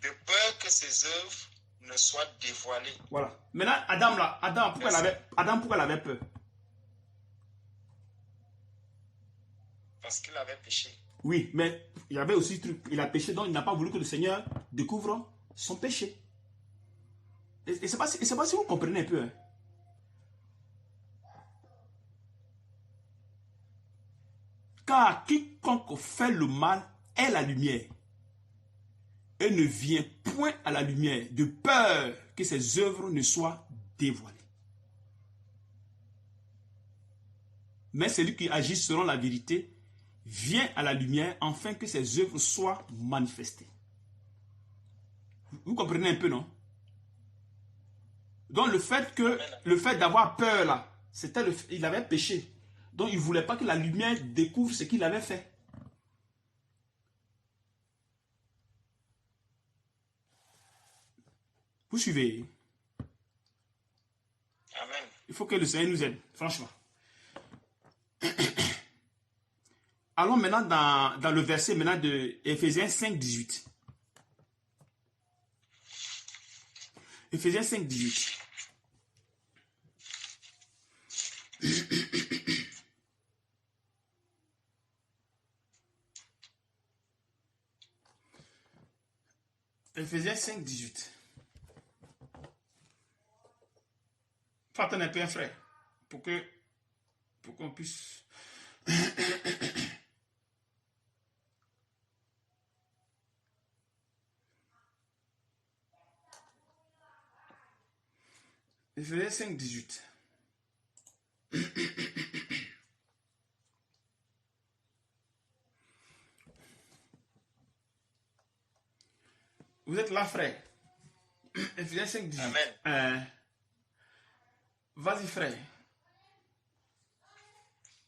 de peur que ses œuvres ne soient dévoilées. Voilà. Maintenant, Adam, pourquoi elle avait peur? Parce qu'il avait péché. Oui, mais il y avait aussi il a péché, donc il n'a pas voulu que le Seigneur découvre son péché. Et c'est pas si vous comprenez un peu. Hein. Car quiconque fait le mal est la lumière et ne vient point à la lumière de peur que ses œuvres ne soient dévoilées. Mais celui qui agit selon la vérité vient à la lumière afin que ses œuvres soient manifestées. Vous comprenez un peu, non? Donc le fait d'avoir peur là, il avait péché. Donc il ne voulait pas que la lumière découvre ce qu'il avait fait. Vous suivez? Amen. Il faut que le Seigneur nous aide, franchement. Allons maintenant dans le verset maintenant de Ephésiens 5, 18. Ephésiens 5, 18. Ephésiens 5, 18. Faut attendre un peu, un frère, pour qu'on puisse... Ephésiens 5, 18. Vous êtes là, frère. Ephésiens 5, 18. Amen. Vas-y, frère.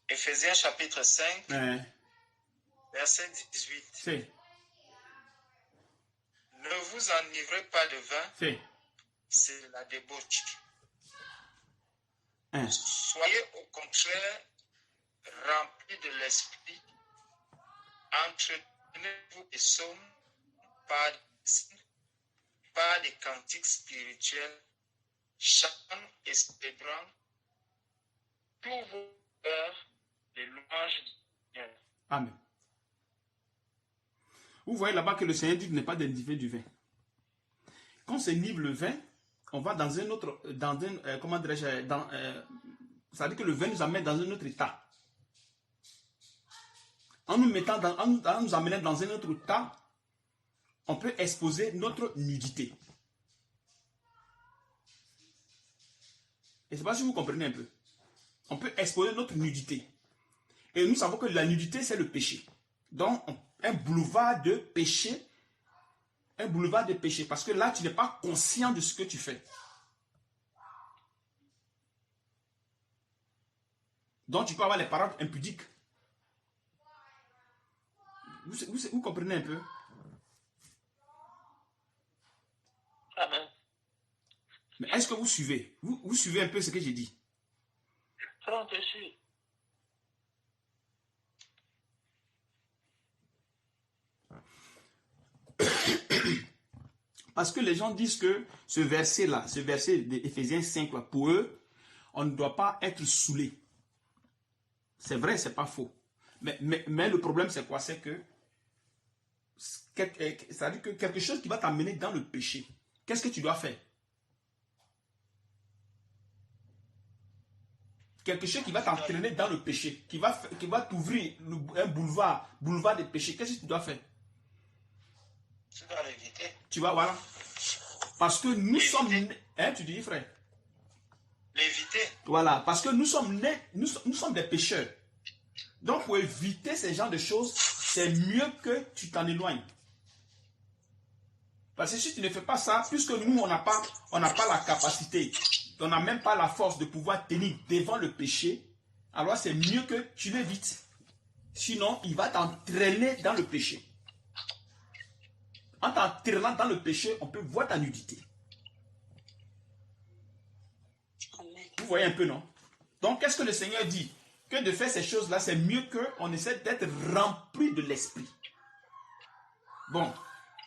Ephésiens chapitre 5, verset 18. Ne vous enivrez pas de vin, c'est la débauche. Soyez au contraire remplis de l'esprit, entretenez-vous des psaumes, par des cantiques spirituels, chants et célébrant tous vos cœurs des louanges du Seigneur. Amen. Vous voyez là-bas que le Seigneur dit qu'il n'est pas d'enivrer du vin. Quand on s'enivre le vin, on va dans un autre, comment dirais-je, ça veut dire que le vin nous amène dans un autre état. En nous amenant dans un autre état, on peut exposer notre nudité. Et c'est pas si vous comprenez un peu. On peut exposer notre nudité. Et nous savons que la nudité, c'est le péché. Donc, un boulevard de péché. Un boulevard de péché. Parce que là, tu n'es pas conscient de ce que tu fais. Donc, tu peux avoir les paroles impudiques. Vous comprenez un peu? Amen. Mais est-ce que vous suivez? Vous suivez un peu ce que j'ai dit? On te suit. Parce que les gens disent que ce verset-là, ce verset d'Éphésiens 5, là, pour eux, on ne doit pas être saoulé. C'est vrai, c'est pas faux. Mais le problème, c'est quoi? C'est que c'est-à-dire que quelque chose qui va t'amener dans le péché, qu'est-ce que tu dois faire? quelque chose qui va t'entraîner dans le péché, qui va t'ouvrir un boulevard des péchés, qu'est-ce que tu dois faire? Tu dois l'éviter. Tu vois, voilà. Parce que nous sommes nés, hein, tu dis frère? L'éviter. Voilà, parce que nous sommes nés, nous sommes des pécheurs. Donc pour éviter ce genre de choses, c'est mieux que tu t'en éloignes. Parce que si tu ne fais pas ça, puisque nous on n'a pas la capacité, on n'a même pas la force de pouvoir tenir devant le péché, alors c'est mieux que tu l'évites. Sinon, il va t'entraîner dans le péché. En t'entraînant dans le péché, on peut voir ta nudité. Vous voyez un peu, non? Donc, qu'est-ce que le Seigneur dit? Que de faire ces choses-là, c'est mieux qu'on essaie d'être rempli de l'esprit. Bon,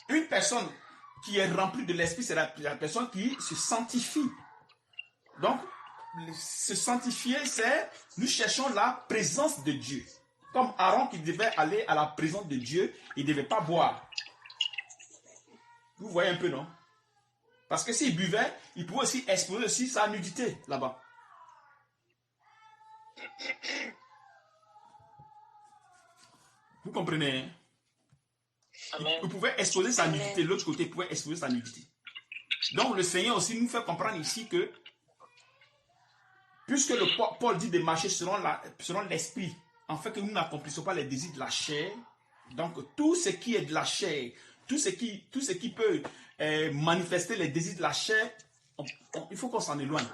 une personne qui est remplie de l'esprit, c'est la personne qui se sanctifie. Donc, se sanctifier, c'est nous cherchons la présence de Dieu. Comme Aaron qui devait aller à la présence de Dieu, il ne devait pas boire. Vous voyez un peu, non? Parce que s'il buvait, il pouvait aussi exposer aussi sa nudité là-bas. Vous comprenez? Il pouvait exposer sa nudité. De l'autre côté, il pouvait exposer sa nudité. Donc le Seigneur aussi nous fait comprendre ici que, puisque Paul dit de marcher selon l'esprit, en fait que nous n'accomplissons pas les désirs de la chair, donc tout ce qui est de la chair, tout ce qui peut manifester les désirs de la chair, il faut qu'on s'en éloigne.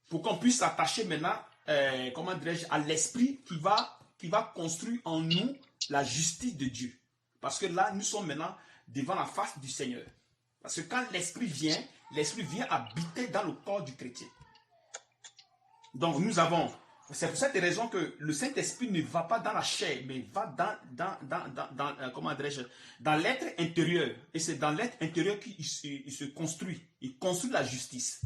Pour qu'on puisse s'attacher maintenant, comment dirais-je, à l'esprit qui va construire en nous la justice de Dieu. Parce que là, nous sommes maintenant devant la face du Seigneur. Parce que quand l'esprit vient habiter dans le corps du chrétien. Donc c'est pour cette raison que le Saint-Esprit ne va pas dans la chair, mais va comment dirais-je, dans l'être intérieur. Et c'est dans l'être intérieur qu'il se construit. Il construit la justice.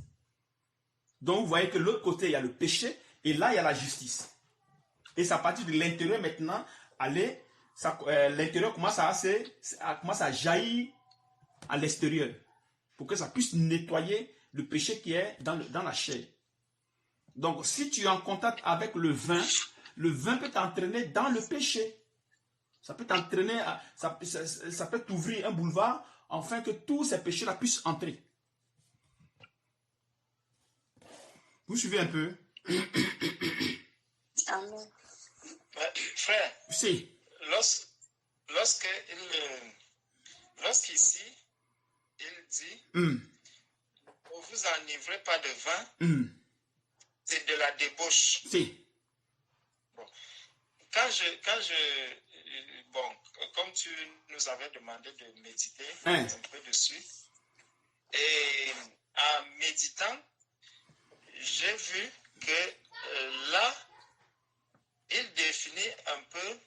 Donc vous voyez que de l'autre côté, il y a le péché, et là, il y a la justice. Et c'est à partir de l'intérieur maintenant, l'intérieur commence à jaillir à l'extérieur, pour que ça puisse nettoyer le péché qui est dans la chair. Donc, si tu es en contact avec le vin peut t'entraîner dans le péché. Ça peut t'entraîner, ça peut t'ouvrir un boulevard, afin que tous ces péchés-là puissent entrer. Vous suivez un peu? Amen. Frère, si. Lorsqu'ici, il dit, ne vous enivrez pas de vin, c'est de la débauche. Si. Bon. Comme tu nous avais demandé de méditer un peu dessus, et en méditant, j'ai vu que là, il définit un peu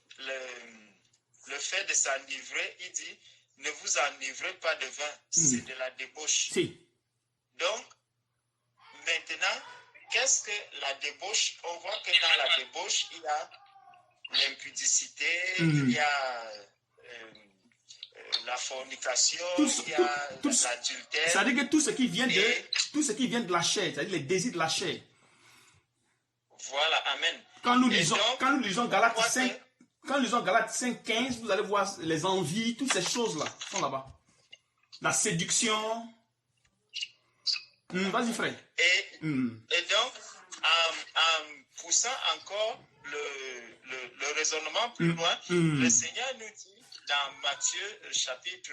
le fait de s'enivrer. Il dit, ne vous enivrez pas de vin, c'est de la débauche. Si. Donc, maintenant, qu'est-ce que la débauche? On voit que dans la débauche, il y a l'impudicité, il y a la fornication, il y a l'adultère. Ça veut dire que tout ce qui vient de la chair, c'est-à-dire les désirs de la chair. Voilà, amen. Quand nous lisons Galates 5, quand nous lisons Galates 5:15, vous allez voir les envies, toutes ces choses-là sont là-bas. La séduction. Vas-y, frère. Et donc, en poussant encore le raisonnement plus loin, le Seigneur nous dit dans Matthieu chapitre,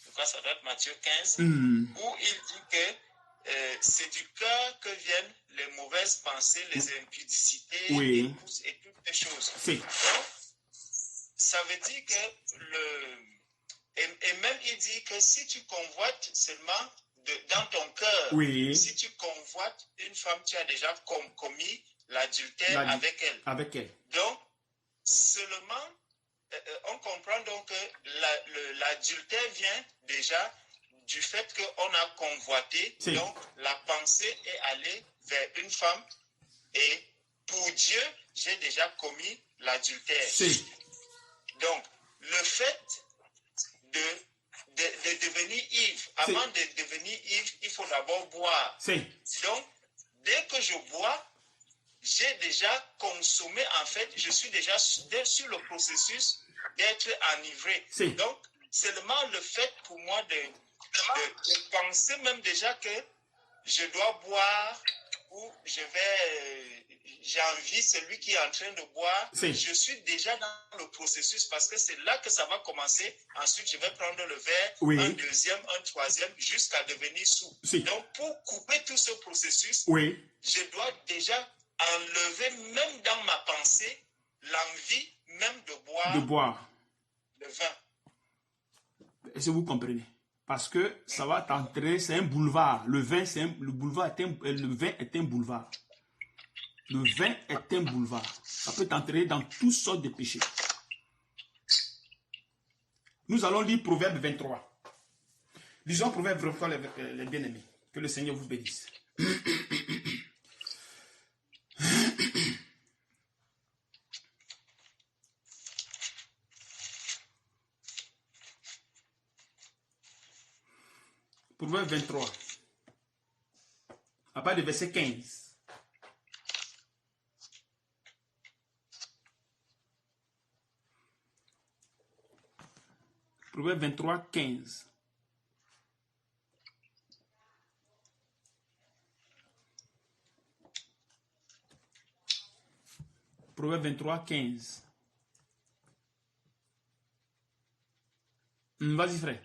je crois que ça doit être Matthieu 15, où il dit que c'est du cœur que viennent les mauvaises pensées, les impudicités, les pousses et toutes les choses. Donc, ça veut dire que et même il dit que si tu convoites seulement dans ton cœur, si tu convoites une femme, tu as déjà commis l'adultère avec elle. Donc, seulement, on comprend donc que l'adultère vient déjà du fait qu'on a convoité. Donc, la pensée est allée vers une femme et pour Dieu, j'ai déjà commis l'adultère. Donc, le fait de devenir ivre, avant de devenir ivre, il faut d'abord boire. Donc, dès que je bois, j'ai déjà consommé, en fait, je suis déjà sur le processus d'être enivré. Donc, seulement le fait pour moi de penser même déjà que je dois boire ou j'ai envie, celui qui est en train de boire, je suis déjà dans le processus parce que c'est là que ça va commencer. Ensuite, je vais prendre le verre, un deuxième, un troisième, jusqu'à devenir sourd. Donc, pour couper tout ce processus, je dois déjà enlever même dans ma pensée l'envie même de boire le vin. Est-ce que vous comprenez? Parce que ça va t'entrer, c'est un boulevard. Le vin est un boulevard. Le vin est un boulevard. Ça peut t'entrer dans toutes sortes de péchés. Nous allons lire Proverbe 23. Lisons Proverbe 23, les bien-aimés. Que le Seigneur vous bénisse. Proverbe 23. À partir du verset 15. Proverbe 23, 15. Proverbe 23, 15. Vas-y, frère.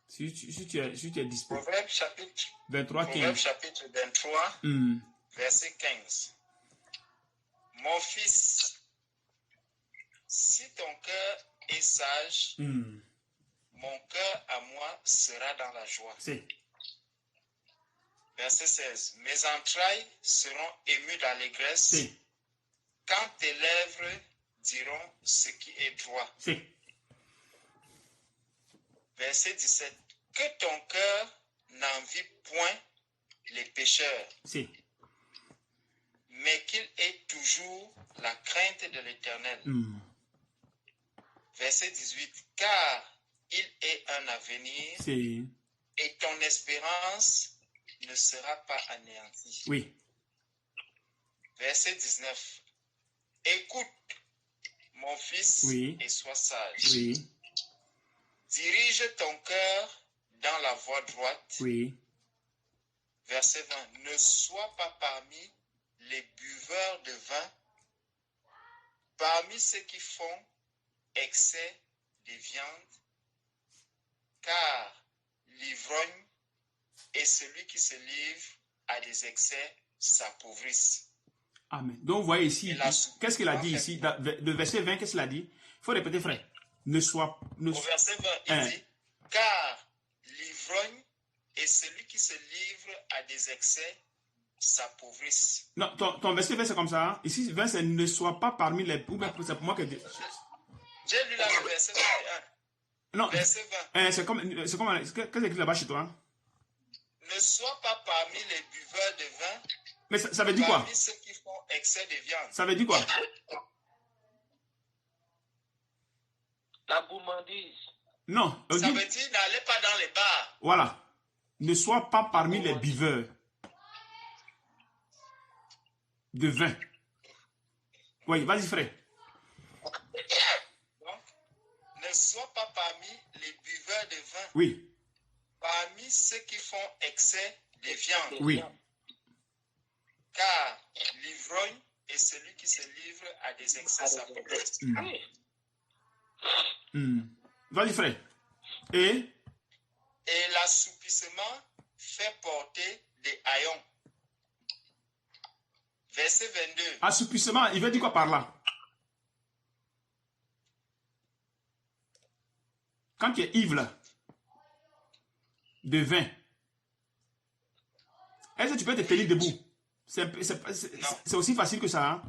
Si tu es dispo. Proverbe chapitre 23, 15. Proverbe chapitre 23, verset 15. Mon fils, si ton cœur est sage, mon cœur à moi sera dans la joie. Verset 16. Mes entrailles seront émues d'allégresse quand tes lèvres diront ce qui est droit. Verset 17. Que ton cœur n'envie point les pécheurs, mais qu'il ait toujours la crainte de l'Éternel. Verset 18. Car il est un avenir et ton espérance ne sera pas anéantie. Verset 19. Écoute, mon fils, et sois sage. Dirige ton cœur dans la voie droite. Verset 20. Ne sois pas parmi les buveurs de vin, parmi ceux qui font excès de viande, car l'ivrogne et celui qui se livre à des excès s'appauvrissent. Amen. Donc, vous voyez ici, qu'est-ce qu'il a dit ici? Le verset 20, qu'est-ce qu'il a dit? Il faut répéter, frère. Au verset 20, il dit, car l'ivrogne et celui qui se livre à des excès s'appauvrissent. Non, ton verset 20, c'est comme ça. Hein? Ici, 20, c'est ne sois pas parmi les... C'est pour moi que... J'ai lu là le verset 21. Non, verset 20. C'est comme... Qu'est-ce qu'il y a écrit là-bas chez toi? Hein? Ne sois pas parmi les buveurs de vin. Mais ça veut dire quoi? Parmi ceux qui font excès de viande. Ça veut dire quoi? La gourmandise. Non. Ça veut dire n'allez pas dans les bars. Voilà. Ne sois pas parmi les buveurs de vin. Oui, vas-y, frère. Donc, ne sois pas parmi les buveurs de vin. Oui. Parmi ceux qui font excès de viande. Oui. Car l'ivrogne est celui qui se livre à des excès s'appauvrissent. Vas-y, frère. Et l'assoupissement fait porter des haillons. Verset 22. Assoupissement, il veut dire quoi par là? Quand tu es ivre de vin, est-ce que tu peux te tenir debout? C'est aussi facile que ça, hein?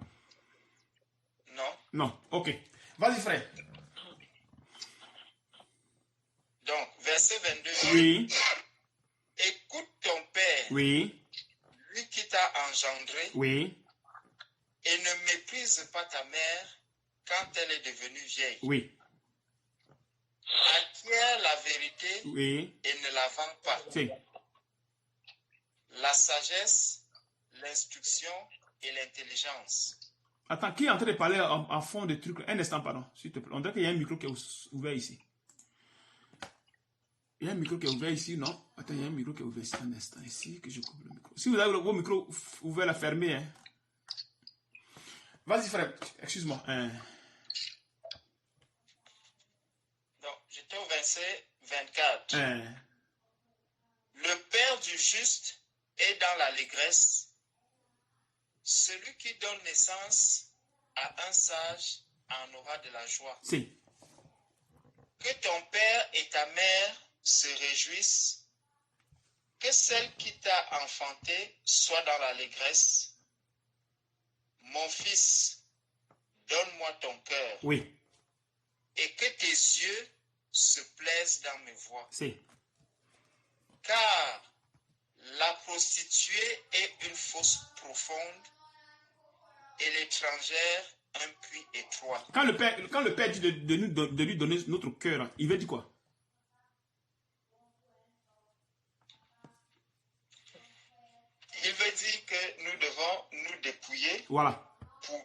Non. Non, ok. Vas-y, frère. Donc, verset 22. Oui. Écoute ton père. Oui. Lui qui t'a engendré. Oui. Et ne méprise pas ta mère quand elle est devenue vieille. Oui. Acquiert la vérité. Oui. Et ne la vends pas. Si. La sagesse, l'instruction et l'intelligence. Attends, qui est en train de parler en fond de trucs? Un instant, pardon, s'il te plaît. On dirait qu'il y a un micro qui est ouvert ici. Il y a un micro qui est ouvert ici, non? Attends, il y a un micro qui est ouvert ici. Un instant, ici, que je coupe le micro. Si vous avez vos micros ouverts, la fermez. Hein. Vas-y, frère. Excuse-moi. Donc, j'étais au verset 24. Le Père du juste est dans l'allégresse. Celui qui donne naissance à un sage en aura de la joie. Si. Que ton père et ta mère se réjouissent. Que celle qui t'a enfanté soit dans l'allégresse. Mon fils, donne-moi ton cœur. Oui. Et que tes yeux se plaisent dans mes voies. Si. Car la prostituée est une fosse profonde et l'étrangère un puits étroit. Quand le père dit de lui donner notre cœur, il veut dire quoi? Il veut dire que nous devons nous dépouiller. Voilà. Pour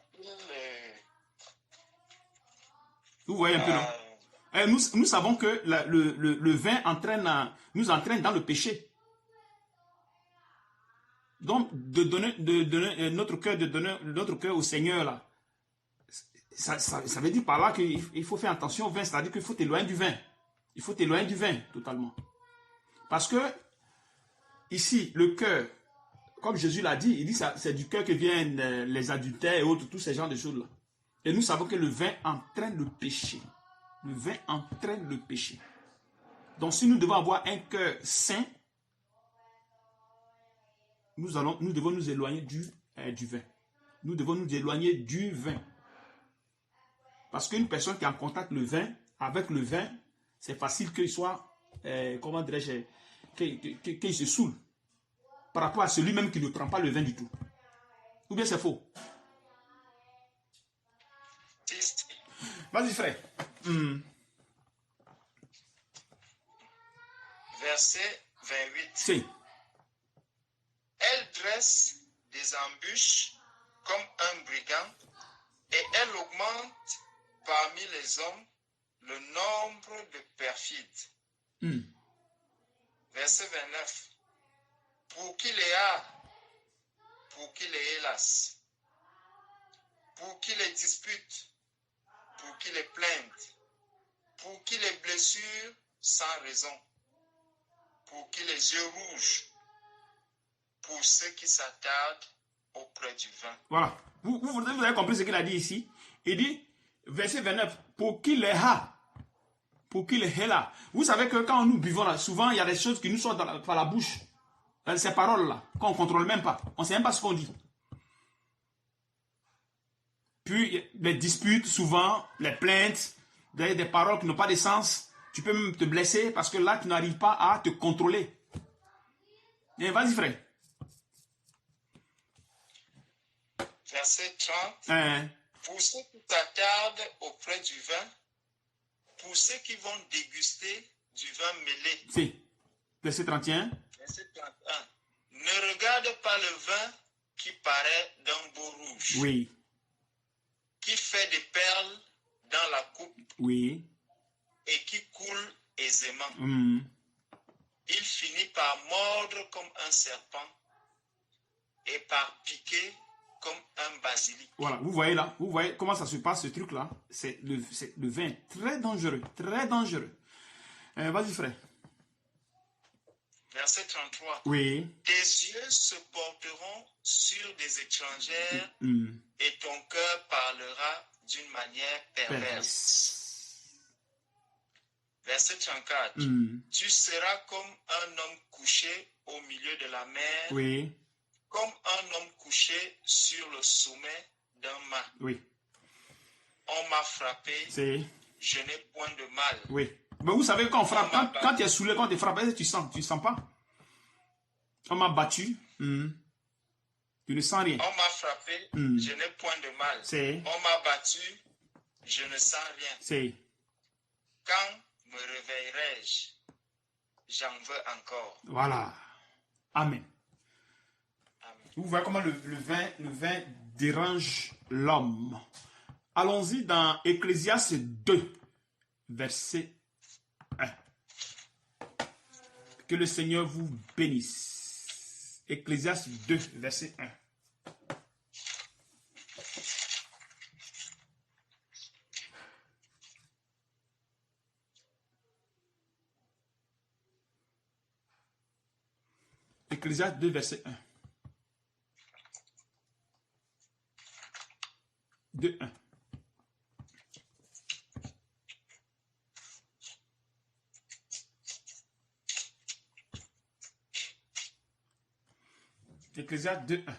vous voyez un peu, non? Nous savons que le vin nous entraîne dans le péché. Donc, de donner notre cœur au Seigneur, là, ça veut dire par là qu'il faut faire attention au vin, c'est-à-dire qu'il faut t'éloigner du vin. Il faut t'éloigner du vin, totalement. Parce que, ici, le cœur, comme Jésus l'a dit, il dit que c'est du cœur que viennent les adultères et autres, tous ces genres de choses-là. Et nous savons que le vin entraîne le péché. Le vin entraîne le péché. Donc, si nous devons avoir un cœur saint, nous devons nous éloigner du vin. Nous devons nous éloigner du vin. Parce qu'une personne qui est en contact avec le vin, c'est facile qu'il soit, comment dirais-je, qu'il se saoule. Par rapport à celui-même qui ne prend pas le vin du tout. Ou bien c'est faux? Vas-y, frère. Verset 28. Si. Elle dresse des embûches comme un brigand et elle augmente parmi les hommes le nombre de perfides. Verset 29. Pour qui les a, pour qui les hélas, pour qui les dispute, pour qui les plaintes, pour qui les blessures sans raison, pour qui les yeux rouges, pour ceux qui s'attardent auprès du vin. Voilà. Vous avez compris ce qu'il a dit ici. Il dit, verset 29, pour qui les a, pour qui les hélas. Vous savez que quand nous buvons là, souvent il y a des choses qui nous sortent par la bouche. Ces paroles-là, qu'on ne contrôle même pas. On ne sait même pas ce qu'on dit. Puis, les disputes, souvent, les plaintes, des paroles qui n'ont pas de sens. Tu peux même te blesser parce que là, tu n'arrives pas à te contrôler. Et vas-y, frère. Verset 30. Pour ceux qui s'attardent auprès du vin, pour ceux qui vont déguster du vin mêlé. Si. Verset 31. Verset 31. Ne regarde pas le vin qui paraît d'un beau rouge. Oui. Qui fait des perles dans la coupe. Oui. Et qui coule aisément. Il finit par mordre comme un serpent et par piquer comme un basilic. Voilà, vous voyez là, vous voyez comment ça se passe ce truc-là. C'est le vin très dangereux, très dangereux. Vas-y, frère. Verset 33. Oui. Tes yeux se porteront sur des étrangères et ton cœur parlera d'une manière perverse. Verset 34. Tu seras comme un homme couché au milieu de la mer. Oui. Comme un homme couché sur le sommet d'un mât. Oui. On m'a frappé. Je n'ai point de mal. Oui. Mais vous savez, quand on frappe, quand tu es saoulé, quand tu frappes, tu sens pas. On m'a battu. Tu ne sens rien. On m'a frappé. Je n'ai point de mal. On m'a battu. Je ne sens rien. Quand me réveillerai-je? J'en veux encore. Voilà. Amen. Amen. Vous voyez comment le vin dérange l'homme. Allons-y dans Ecclésiaste 2, verset 1. Que le Seigneur vous bénisse. Ecclésiaste 2, verset 1. Ecclésiaste 2, verset 1. 2, 1. Ecclésiaste 2, 1.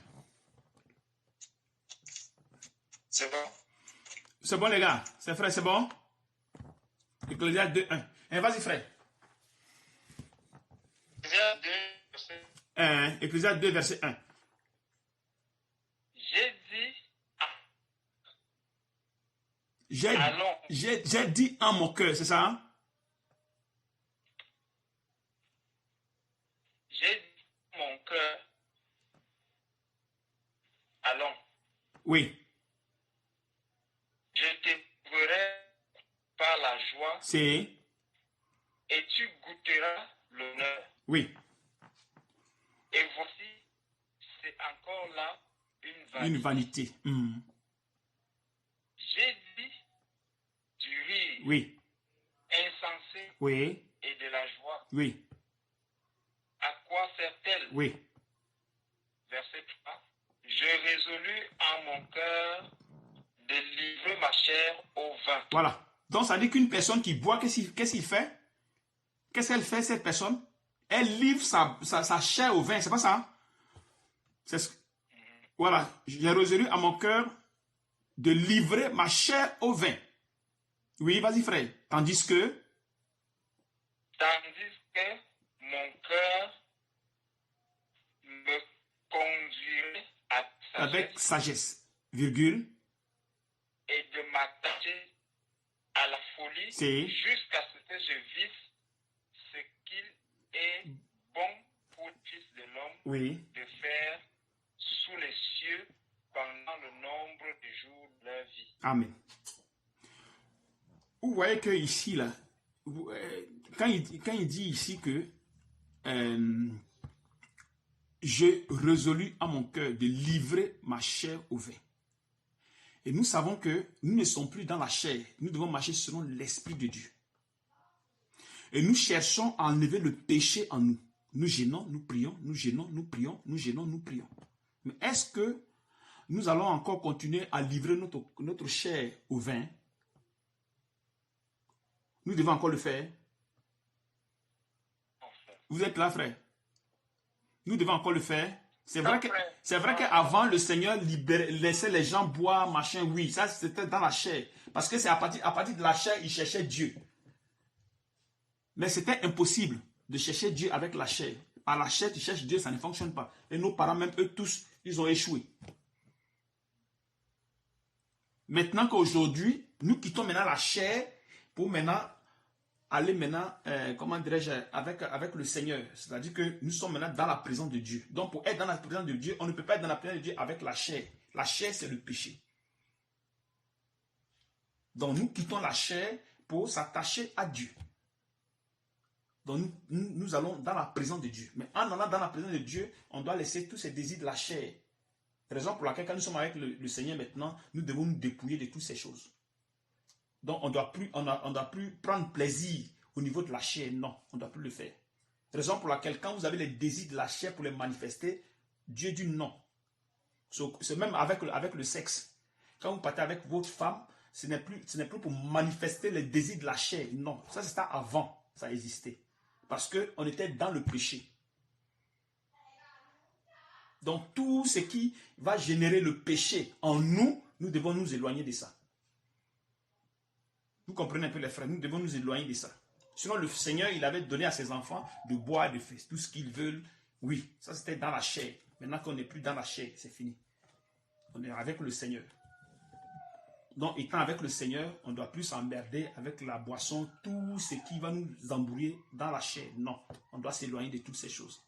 C'est bon? C'est bon, les gars? C'est frère, c'est bon? Ecclésiaste 2, 1. Eh, vas-y, frère. Ecclésiaste 2, verset 1. J'ai dit en mon cœur, c'est ça? Hein? J'ai dit mon cœur. Allons. Oui. Je t'éprouverai par la joie. C'est. Et tu goûteras l'honneur. Oui. Et voici, c'est encore là une vanité. Une vanité. J'ai dit du rire. Oui. Insensé. Oui. Et de la joie. Oui. À quoi sert-elle? Oui. Verset 3. Je résolus en mon cœur de livrer ma chair au vin. Voilà. Donc, ça dit qu'une personne qui boit, qu'est-ce qu'il fait? Qu'est-ce qu'elle fait, cette personne? Elle livre sa chair au vin, c'est pas ça? Voilà. J'ai résolu à mon cœur de livrer ma chair au vin. Oui, vas-y, frère. Tandis que mon cœur me conduirait avec sagesse, virgule. Et de m'attacher à la folie jusqu'à ce que je visse ce qu'il est bon pour le Fils de l'homme de faire sous les cieux pendant le nombre de jours de leur vie. Amen. Vous voyez que ici, là, quand il dit ici que j'ai résolu à mon cœur de livrer ma chair au vin. Et nous savons que nous ne sommes plus dans la chair. Nous devons marcher selon l'Esprit de Dieu. Et nous cherchons à enlever le péché en nous. Nous gênons, nous prions, nous gênons, nous prions, nous gênons, nous prions. Mais est-ce que nous allons encore continuer à livrer notre chair au vin? Nous devons encore le faire. Vous êtes là, frère? Nous devons encore le faire. C'est vrai qu'avant, le Seigneur laissait les gens boire, machin, oui, ça c'était dans la chair. Parce que c'est à partir de la chair, il cherchait Dieu. Mais c'était impossible de chercher Dieu avec la chair. Par la chair, tu cherches Dieu, ça ne fonctionne pas. Et nos parents, même eux tous, ils ont échoué. Maintenant qu'aujourd'hui, nous quittons maintenant la chair pour maintenant aller comment dirais-je, avec le Seigneur. C'est-à-dire que nous sommes maintenant dans la présence de Dieu. Donc pour être dans la présence de Dieu, on ne peut pas être dans la présence de Dieu avec la chair. La chair, c'est le péché. Donc nous quittons la chair pour s'attacher à Dieu. Donc nous allons dans la présence de Dieu. Mais en allant dans la présence de Dieu, on doit laisser tous ces désirs de la chair. Raison pour laquelle quand nous sommes avec le Seigneur maintenant, nous devons nous dépouiller de toutes ces choses. Donc, on ne doit plus prendre plaisir au niveau de la chair. Non, on ne doit plus le faire. Raison pour laquelle, quand vous avez les désirs de la chair pour les manifester, Dieu dit non. C'est même avec le sexe. Quand vous partez avec votre femme, ce n'est plus pour manifester les désirs de la chair. Non, ça c'était avant, ça existait. Parce qu'on était dans le péché. Donc, tout ce qui va générer le péché en nous, nous devons nous éloigner de ça. Vous comprenez un peu les frères, nous devons nous éloigner de ça. Sinon, le Seigneur, il avait donné à ses enfants de boire, de faire tout ce qu'ils veulent. Oui, ça c'était dans la chair. Maintenant qu'on n'est plus dans la chair, c'est fini. On est avec le Seigneur. Donc, étant avec le Seigneur, on ne doit plus s'emmerder avec la boisson, tout ce qui va nous embrouiller dans la chair. Non, on doit s'éloigner de toutes ces choses.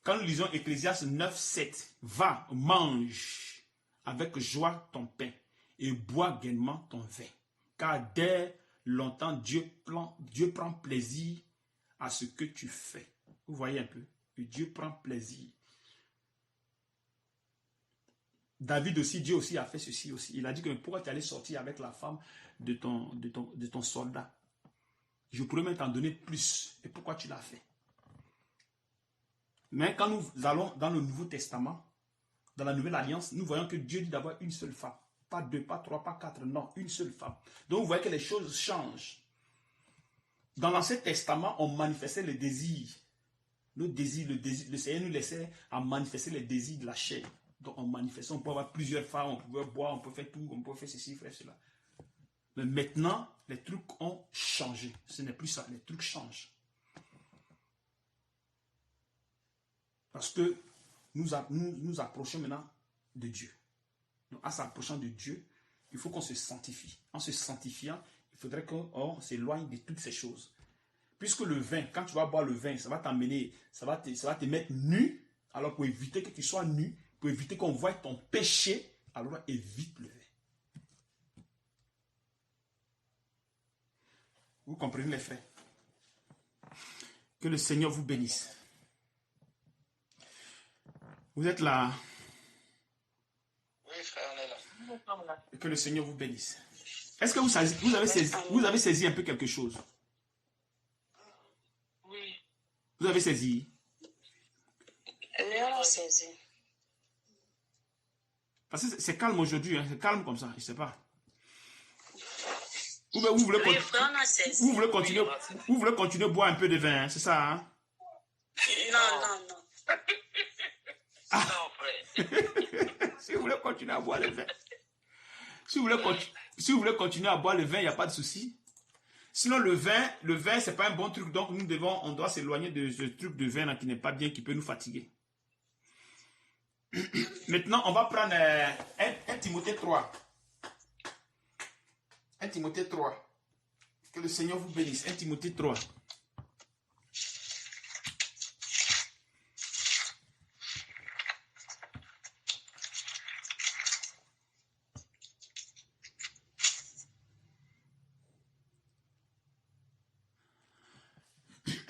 Quand nous lisons Ecclésiaste 9, 7, va, mange avec joie ton pain et bois gaiement ton vin. Car dès longtemps, Dieu prend plaisir à ce que tu fais. Vous voyez un peu? Dieu prend plaisir. David aussi, Dieu aussi a fait ceci aussi. Il a dit que pourquoi tu allais sortir avec la femme de ton soldat? Je pourrais même t'en donner plus. Et pourquoi tu l'as fait? Mais quand nous allons dans le Nouveau Testament, dans la Nouvelle Alliance, nous voyons que Dieu dit d'avoir une seule femme. Pas deux, pas trois, pas quatre, non, une seule femme. Donc vous voyez que les choses changent. Dans l'Ancien Testament, on manifestait les désirs. Le Seigneur nous laissait à manifester les désirs de la chair. Donc on manifestait, on peut avoir plusieurs femmes, on peut boire, on peut faire tout, on peut faire ceci, faire cela. Mais maintenant, les trucs ont changé. Ce n'est plus ça, les trucs changent. Parce que nous approchons maintenant de Dieu. Donc, en s'approchant de Dieu, il faut qu'on se sanctifie. En se sanctifiant, il faudrait qu'on s'éloigne de toutes ces choses. Puisque le vin, quand tu vas boire le vin, ça va t'amener, ça va te mettre nu. Alors pour éviter que tu sois nu, pour éviter qu'on voie ton péché, alors évite le vin. Vous comprenez les frères? Que le Seigneur vous bénisse. Vous êtes là? Oui, frère, on est là. Que le Seigneur vous bénisse. Est-ce que vous avez saisi un peu quelque chose? Oui. Vous avez saisi? Oui, on a saisi. Parce que c'est calme aujourd'hui, hein? C'est calme comme ça, je ne sais pas. Vous voulez continuer à boire un peu de vin, hein? C'est ça, hein? Non. Ah. Si vous voulez continuer à boire le vin, si vous voulez continuer à boire le vin, il n'y a pas de souci. Sinon, le vin, c'est pas un bon truc, donc on doit s'éloigner de ce truc de vin là, qui n'est pas bien, qui peut nous fatiguer. Maintenant, on va prendre 1 Timothée 3. 1 Timothée 3. Que le Seigneur vous bénisse. 1 Timothée 3.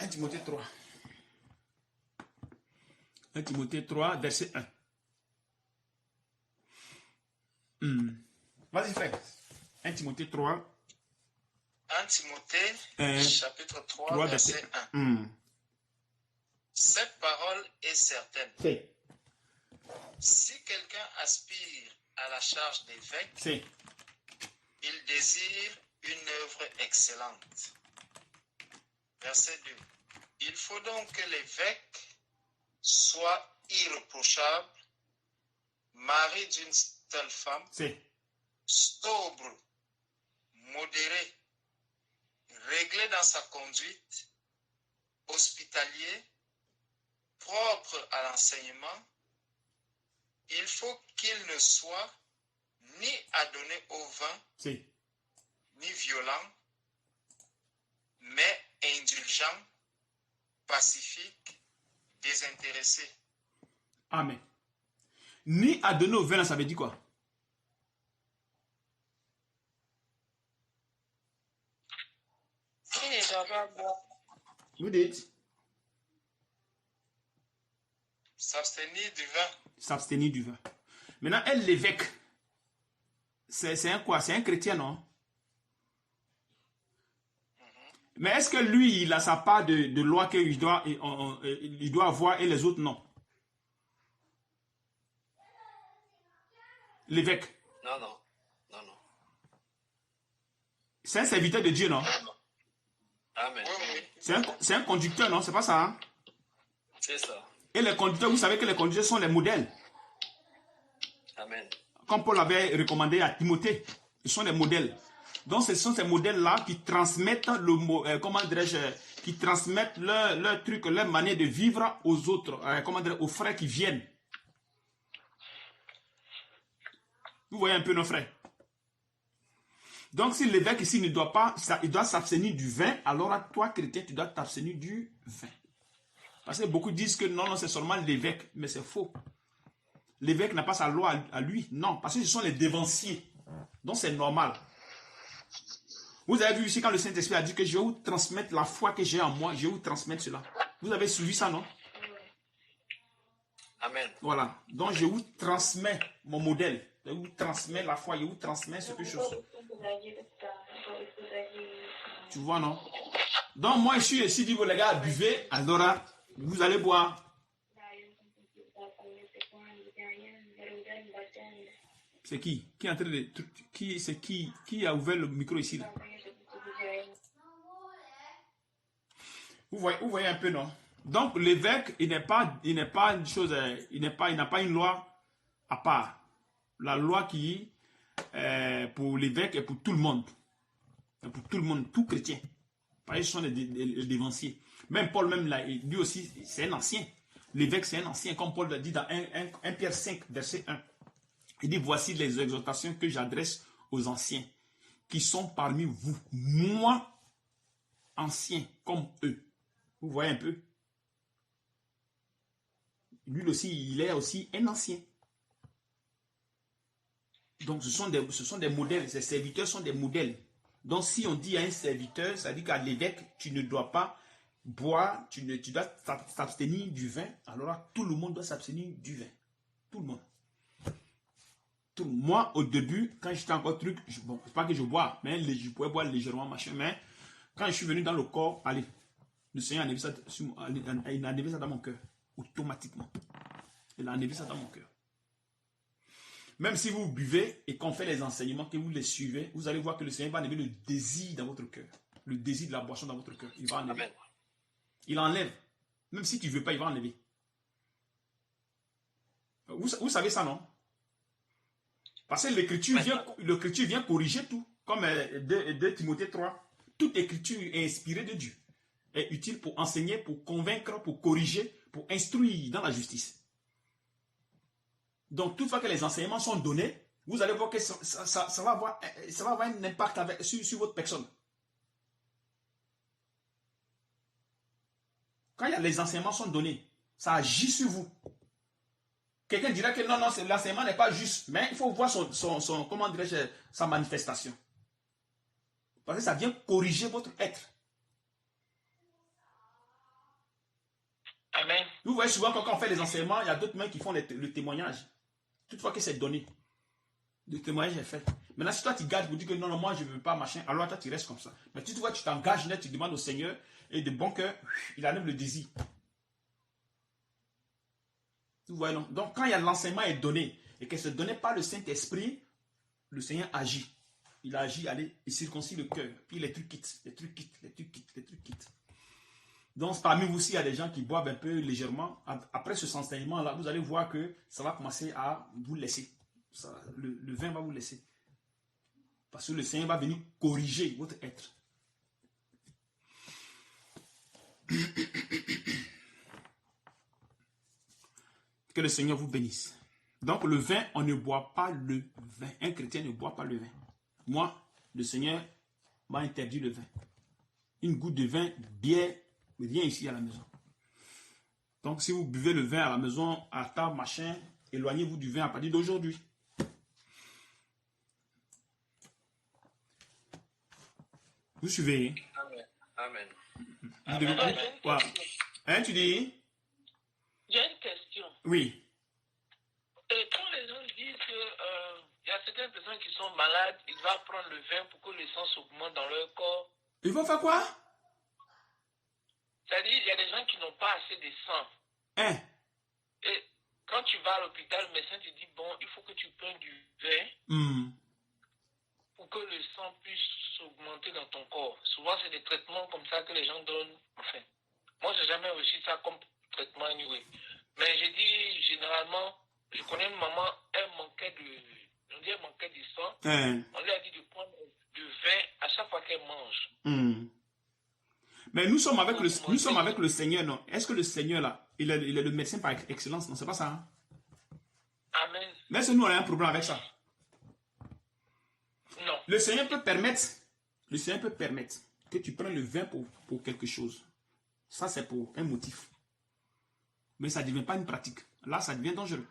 Timothée 3. 1 Timothée 3, verset 1. Vas-y, frère. 1 Timothée 3. 1 Timothée, chapitre 3, verset 1. Cette parole est certaine. Si quelqu'un aspire à la charge d'évêque, il désire une œuvre excellente. Verset 2. Il faut donc que l'évêque soit irréprochable, mari d'une seule femme, sobre, modéré, réglé dans sa conduite, hospitalier, propre à l'enseignement. Il faut qu'il ne soit ni adonné au vin, ni violent, mais indulgent, pacifique, désintéressé. Amen. Ni adonné au vin, ça veut dire quoi? Vous dites? S'abstenir du vin. S'abstenir du vin. Maintenant, l'évêque, c'est un quoi? C'est un chrétien, non? Mais est-ce que lui, il a sa part de loi qu'il doit avoir et les autres non? L'évêque. Non. C'est un serviteur de Dieu, non? Amen. C'est un conducteur, non? C'est pas ça, hein? C'est ça. Et les conducteurs, vous savez que les conducteurs sont les modèles. Amen. Comme Paul avait recommandé à Timothée, ils sont les modèles. Donc, ce sont ces modèles-là qui transmettent qui transmettent leur truc, leur manière de vivre aux autres, aux frères qui viennent. Vous voyez un peu nos frères. Donc, si l'évêque ici ne doit pas, il doit s'abstenir du vin, alors à toi, chrétien, tu dois t'abstenir du vin. Parce que beaucoup disent que non, c'est seulement l'évêque, mais c'est faux. L'évêque n'a pas sa loi à lui, non, parce que ce sont les dévanciers. Donc c'est normal. Vous avez vu ici quand le Saint-Esprit a dit que je vais vous transmettre la foi que j'ai en moi, je vais vous transmettre cela. Vous avez suivi ça, non? Amen. Voilà. Donc je vous transmets mon modèle. Je vous transmets la foi, je vous transmets ce que je suis. Tu vois, non? Donc moi je suis ici, dit les gars, buvez, alors vous allez boire. C'est qui? Qui est en train de... Qui a ouvert le micro ici là? Vous voyez un peu, non? Donc l'évêque, il n'est pas une chose, il n'a pas une loi à part. La loi qui pour l'évêque et pour tout le monde. Pour tout le monde, tout chrétien. Parce que ce sont des dévanciers. Même Paul, même là, lui aussi, c'est un ancien. L'évêque, c'est un ancien, comme Paul l'a dit dans 1 Pierre 5, verset 1. Il dit, voici les exhortations que j'adresse aux anciens qui sont parmi vous. Moi, ancien, comme eux. Vous voyez un peu? Lui aussi, il est aussi un ancien. Donc, ce sont des modèles. Ces serviteurs sont des modèles. Donc, si on dit à un serviteur, ça dit qu'à l'évêque, tu ne dois pas boire, tu dois t'abstenir du vin. Alors là, tout le monde doit s'abstenir du vin. Tout le monde. Moi, au début, quand j'étais encore truc, bon, c'est pas que je bois, mais je pouvais boire légèrement, machin, mais quand je suis venu dans le corps, allez, le Seigneur a enlevé ça, il a enlevé ça dans mon cœur, automatiquement. Il a enlevé ça dans mon cœur. Même si vous buvez et qu'on fait les enseignements, que vous les suivez, vous allez voir que le Seigneur va enlever le désir dans votre cœur. Le désir de la boisson dans votre cœur. Il va enlever. Amen. Il enlève. Même si tu ne veux pas, il va enlever. Vous savez ça, non? Parce que l'écriture vient corriger tout. Comme 2 Timothée 3. Toute écriture est inspirée de Dieu. Est utile pour enseigner, pour convaincre, pour corriger, pour instruire dans la justice. Donc, toutefois que les enseignements sont donnés, vous allez voir que ça va avoir un impact sur votre personne. Quand les enseignements sont donnés, ça agit sur vous. Quelqu'un dira que non, l'enseignement n'est pas juste, mais il faut voir comment dirais-je, sa manifestation. Parce que ça vient corriger votre être. Amen. Vous voyez souvent quand on fait les enseignements, il y a d'autres mains qui font le témoignage. Toutefois que c'est donné. Le témoignage est fait. Maintenant, si toi tu gardes pour dire que non, moi je ne veux pas, machin, alors toi tu restes comme ça. Mais tu vois, tu t'engages, tu demandes au Seigneur, et de bon cœur, il enlève le désir. Vous voyez, non? Donc, quand il y a l'enseignement est donné, et que ce n'est donné par le Saint-Esprit, le Seigneur agit. Il agit, allez, il circoncit le cœur. Puis les trucs quittent, les trucs quittent. Donc, parmi vous aussi, il y a des gens qui boivent un peu légèrement. Après ce enseignement-là, vous allez voir que ça va commencer à vous laisser. Le vin va vous laisser. Parce que le Seigneur va venir corriger votre être. Que le Seigneur vous bénisse. Donc, le vin, on ne boit pas le vin. Un chrétien ne boit pas le vin. Moi, le Seigneur m'a interdit le vin. Une goutte de vin, bière, rien ici à la maison. Donc, si vous buvez le vin à la maison, à table, machin, éloignez-vous du vin à partir d'aujourd'hui. Vous suivez? Amen. Amen. Amen. Wow. Hein, tu dis? J'ai une question. Oui. Et quand les gens disent qu'il y a certaines personnes qui sont malades, ils doivent prendre le vin pour que le sang s'augmente dans leur corps. Ils vont faire quoi? C'est-à-dire, il y a des gens qui n'ont pas assez de sang. Hein? Et quand tu vas à l'hôpital, le médecin te dit, bon, il faut que tu prennes du vin pour que le sang puisse s'augmenter dans ton corps. Souvent, c'est des traitements comme ça que les gens donnent. Enfin, moi, je n'ai jamais reçu ça comme traitement anyway. Mais j'ai dit, généralement, je connais une maman, elle manquait de sang. On lui a dit de prendre du vin à chaque fois qu'elle mange. Mais nous sommes avec le Seigneur, non? Est-ce que le Seigneur, là, il est le médecin par excellence? Non, c'est pas ça. Hein? Amen. Mais est-ce que nous, on a un problème avec ça? Non. Le Seigneur peut permettre que tu prennes le vin pour quelque chose. Ça, c'est pour un motif. Mais ça ne devient pas une pratique. Là, ça devient dangereux.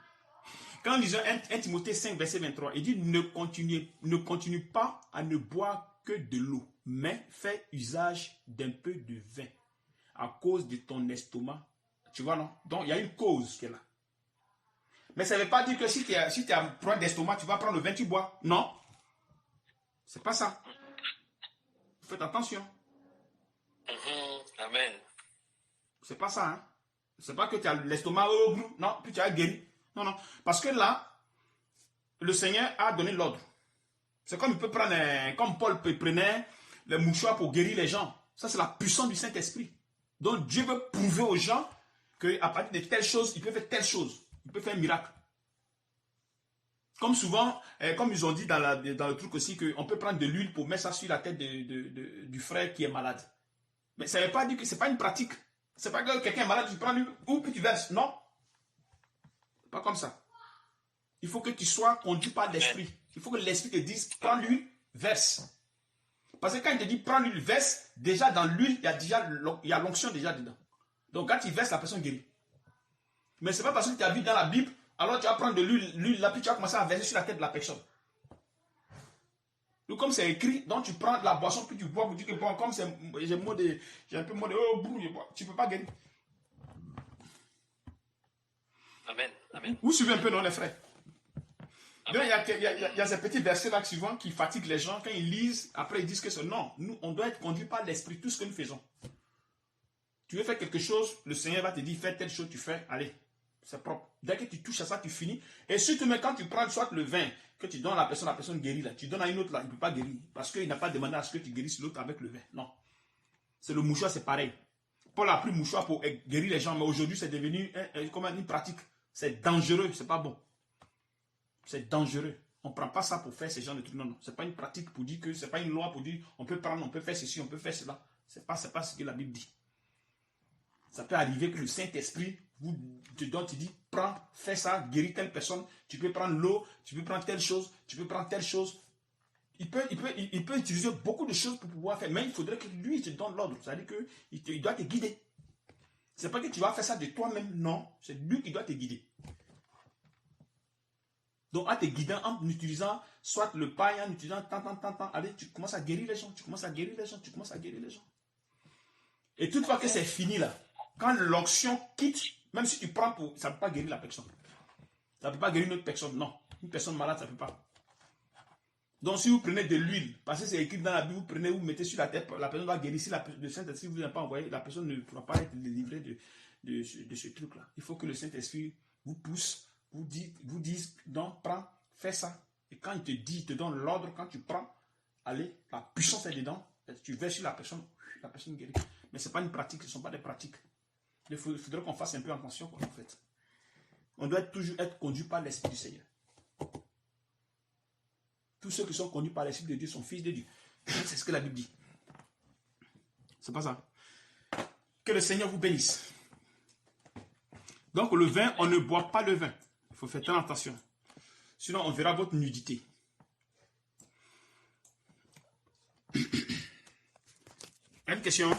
Quand lisons 1 Timothée 5, verset 23, il dit, ne continue pas à ne boire que de l'eau, mais fais usage d'un peu de vin à cause de ton estomac. Tu vois, non? Donc, il y a une cause qui est là. Mais ça ne veut pas dire que si tu as un problème d'estomac, tu vas prendre le vin, tu bois. Non. C'est pas ça. Faites attention. Amen. C'est pas ça, hein. C'est pas que tu as l'estomac, non, puis tu as guéri. Non, non. Parce que là, le Seigneur a donné l'ordre. C'est comme il peut prendre, comme Paul prenait le mouchoir pour guérir les gens. Ça, c'est la puissance du Saint-Esprit. Donc, Dieu veut prouver aux gens qu'à partir de telle chose, il peut faire telle chose. Il peut faire un miracle. Comme souvent, comme ils ont dit dans le truc aussi, qu'on peut prendre de l'huile pour mettre ça sur la tête du frère qui est malade. Mais ça ne veut pas dire que ce n'est pas une pratique. Ce n'est pas que quelqu'un est malade, tu prends l'huile, ou puis tu verses. Non. Pas comme ça. Il faut que tu sois conduit par l'esprit. Il faut que l'esprit te dise, prends l'huile, verse. Parce que quand il te dit, prends l'huile, verse, déjà dans l'huile, il y a l'onction déjà dedans. Donc quand tu verses, la personne guérit. Mais ce n'est pas parce que tu as vu dans la Bible, alors tu vas prendre de l'huile, là, puis tu vas commencer à verser sur la tête de la personne. Donc comme c'est écrit, donc tu prends la boisson, puis tu bois, pour dire que bon, comme j'ai un peu mot de, tu ne peux pas guérir. Amen. Amen. Vous suivez un peu, non, les frères? Donc, il y a ces petits versets-là souvent qui fatiguent les gens. Quand ils lisent, après ils disent que c'est non. Nous, on doit être conduit par l'esprit, tout ce que nous faisons. Tu veux faire quelque chose, le Seigneur va te dire, fais telle chose, tu fais, allez, c'est propre. Dès que tu touches à ça, tu finis. Et surtout, mais quand tu prends soit le vin, que tu donnes à la personne guérit, là, tu donnes à une autre, là, il ne peut pas guérir. Parce qu'il n'a pas demandé à ce que tu guérisses l'autre avec le vin. Non. C'est le mouchoir, c'est pareil. Paul a pris le mouchoir pour guérir les gens, mais aujourd'hui, c'est devenu comme une pratique. C'est dangereux, c'est pas bon. C'est dangereux. On ne prend pas ça pour faire ce genre de trucs. Non, non. Ce n'est pas une pratique pour dire que, ce n'est pas une loi pour dire on peut prendre, on peut faire ceci, on peut faire cela. Ce n'est pas ce que la Bible dit. Ça peut arriver que le Saint-Esprit te dit, prends, fais ça, guéris telle personne. Tu peux prendre l'eau, tu peux prendre telle chose, tu peux prendre telle chose. Il peut utiliser beaucoup de choses pour pouvoir faire, mais il faudrait que lui te donne l'ordre. C'est-à-dire qu'il doit te guider. Ce n'est pas que tu vas faire ça de toi-même, non. C'est lui qui doit te guider. Donc, en te guidant, en utilisant soit le paille, en utilisant tant, allez, tu commences à guérir les gens, tu commences à guérir les gens, tu commences à guérir les gens. Et toutefois que c'est fini là, quand l'onction quitte, même si tu prends pour, ça ne peut pas guérir la personne. Ça ne peut pas guérir une autre personne, non. Une personne malade, ça ne peut pas. Donc, si vous prenez de l'huile, parce que c'est écrit dans la Bible, vous prenez, vous mettez sur la tête, la personne va guérir. Si le Saint-Esprit ne vous a pas envoyé, la personne ne pourra pas être délivrée de ce truc-là. Il faut que le Saint-Esprit vous pousse, vous dise, donc, prends, fais ça. Et quand il te dit, il te donne l'ordre, quand tu prends, allez, la puissance est dedans, tu verses sur la personne guérit. Mais ce n'est pas une pratique, ce ne sont pas des pratiques. Il faudrait qu'on fasse un peu attention, quoi, en fait. On doit toujours être conduit par l'Esprit du Seigneur. Tous ceux qui sont conduits par l'Esprit de Dieu sont fils de Dieu. C'est ce que la Bible dit. C'est pas ça. Que le Seigneur vous bénisse. Donc le vin, on ne boit pas le vin. Il faut faire très attention. Sinon, on verra votre nudité. Une question?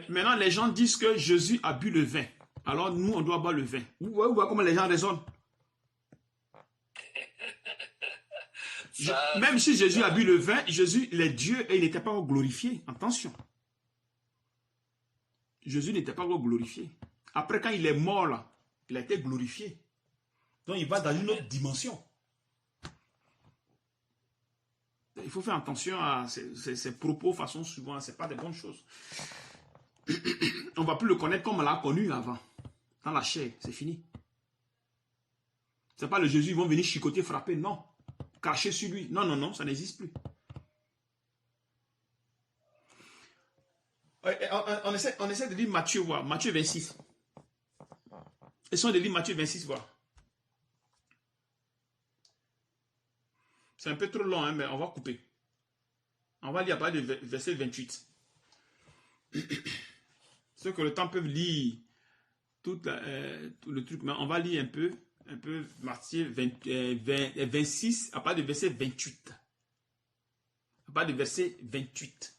Maintenant, les gens disent que Jésus a bu le vin. Alors, nous, on doit boire le vin. Vous voyez comment les gens raisonnent. Même si Jésus a bu le vin, Jésus, il est Dieu et il n'était pas glorifié. Attention. Jésus n'était pas glorifié. Après, quand il est mort, là, il a été glorifié. Donc, il va dans une autre dimension. Il faut faire attention à ces propos, façon souvent, ce n'est pas des bonnes choses. On ne va plus le connaître comme on l'a connu avant. Dans la chair, c'est fini. Ce n'est pas le Jésus, ils vont venir chicoter, frapper, non. Cracher sur lui. Non, non, non, ça n'existe plus. On essaie de lire Matthieu, voir. Matthieu 26. Essayons de lire Matthieu 26, voir. C'est un peu trop long, hein, mais on va couper. On va lire à partir du verset 28. Ceux que le temps peuvent lire tout le truc, mais on va lire un peu Matthieu 26, à partir du verset 28. À partir du verset 28.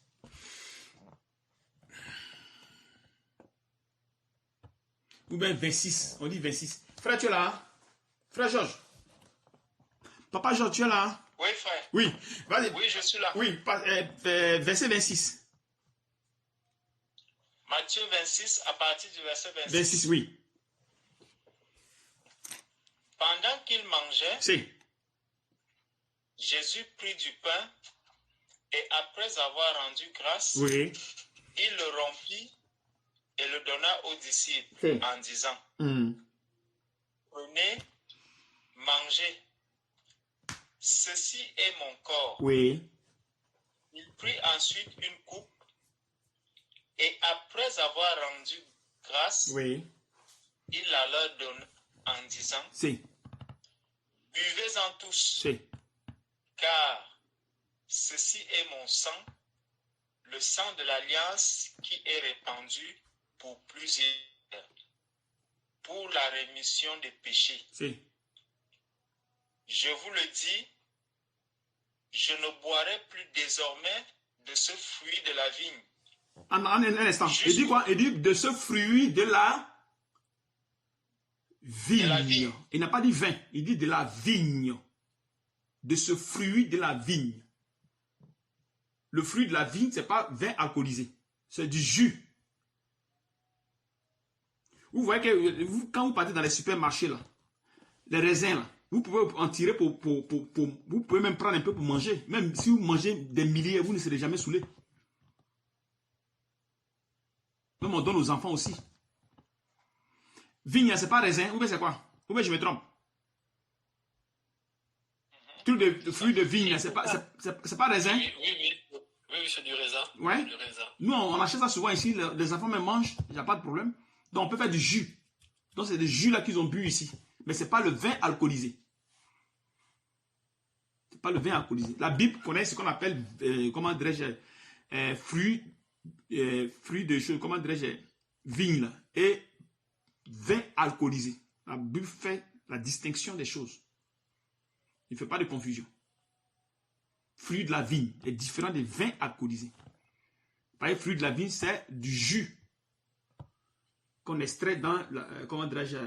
Ou bien 26. On dit 26. Frère, tu es là? Hein? Frère Georges. Papa Georges, tu es là? Hein? Oui, frère. Oui. Vas-y. Oui, je suis là. Oui, verset 26. Matthieu 26, à partir du verset 26. 26, oui. Pendant qu'il mangeait, Si. Jésus prit du pain et après avoir rendu grâce, Oui. il le rompit et le donna aux disciples Si. en disant, prenez, mangez, ceci est mon corps. Oui. Il prit ensuite une coupe et après avoir rendu grâce, Oui. il la leur donna en disant, Si. buvez-en tous, Si. car ceci est mon sang, le sang de l'alliance qui est répandu pour plusieurs, pour la rémission des péchés. Si. Je vous le dis, je ne boirai plus désormais de ce fruit de la vigne. Un instant. Il dit quoi? Il dit de ce fruit de la vigne. De la vigne. Il n'a pas dit vin. Il dit de la vigne. De ce fruit de la vigne. Le fruit de la vigne, ce n'est pas vin alcoolisé. C'est du jus. Vous voyez que quand vous partez dans les supermarchés, là, les raisins, là, vous pouvez en tirer vous pouvez même prendre un peu pour manger. Même si vous mangez des milliers, vous ne serez jamais saoulé. Même on donne aux enfants aussi. Vigne, c'est pas raisin, ou bien c'est quoi? Ou bien je me trompe? Tout de fruits de vigne, c'est pas raisin? Oui, c'est du raisin. Ouais. Du raisin. Nous, on achète ça souvent ici, les enfants même mangent, il n'y a pas de problème. Donc on peut faire du jus. Donc c'est des jus là qu'ils ont bu ici. Mais ce n'est pas le vin alcoolisé. Ce n'est pas le vin alcoolisé. La Bible connaît ce qu'on appelle, comment dirais-je, fruits de choses, comment dirais-je, vigne là, et vin alcoolisé. La Bible fait la distinction des choses. Il ne fait pas de confusion. Fruit de la vigne est différent des vins alcoolisés. Par exemple, fruit de la vigne, c'est du jus qu'on extrait dans, comment dirais-je,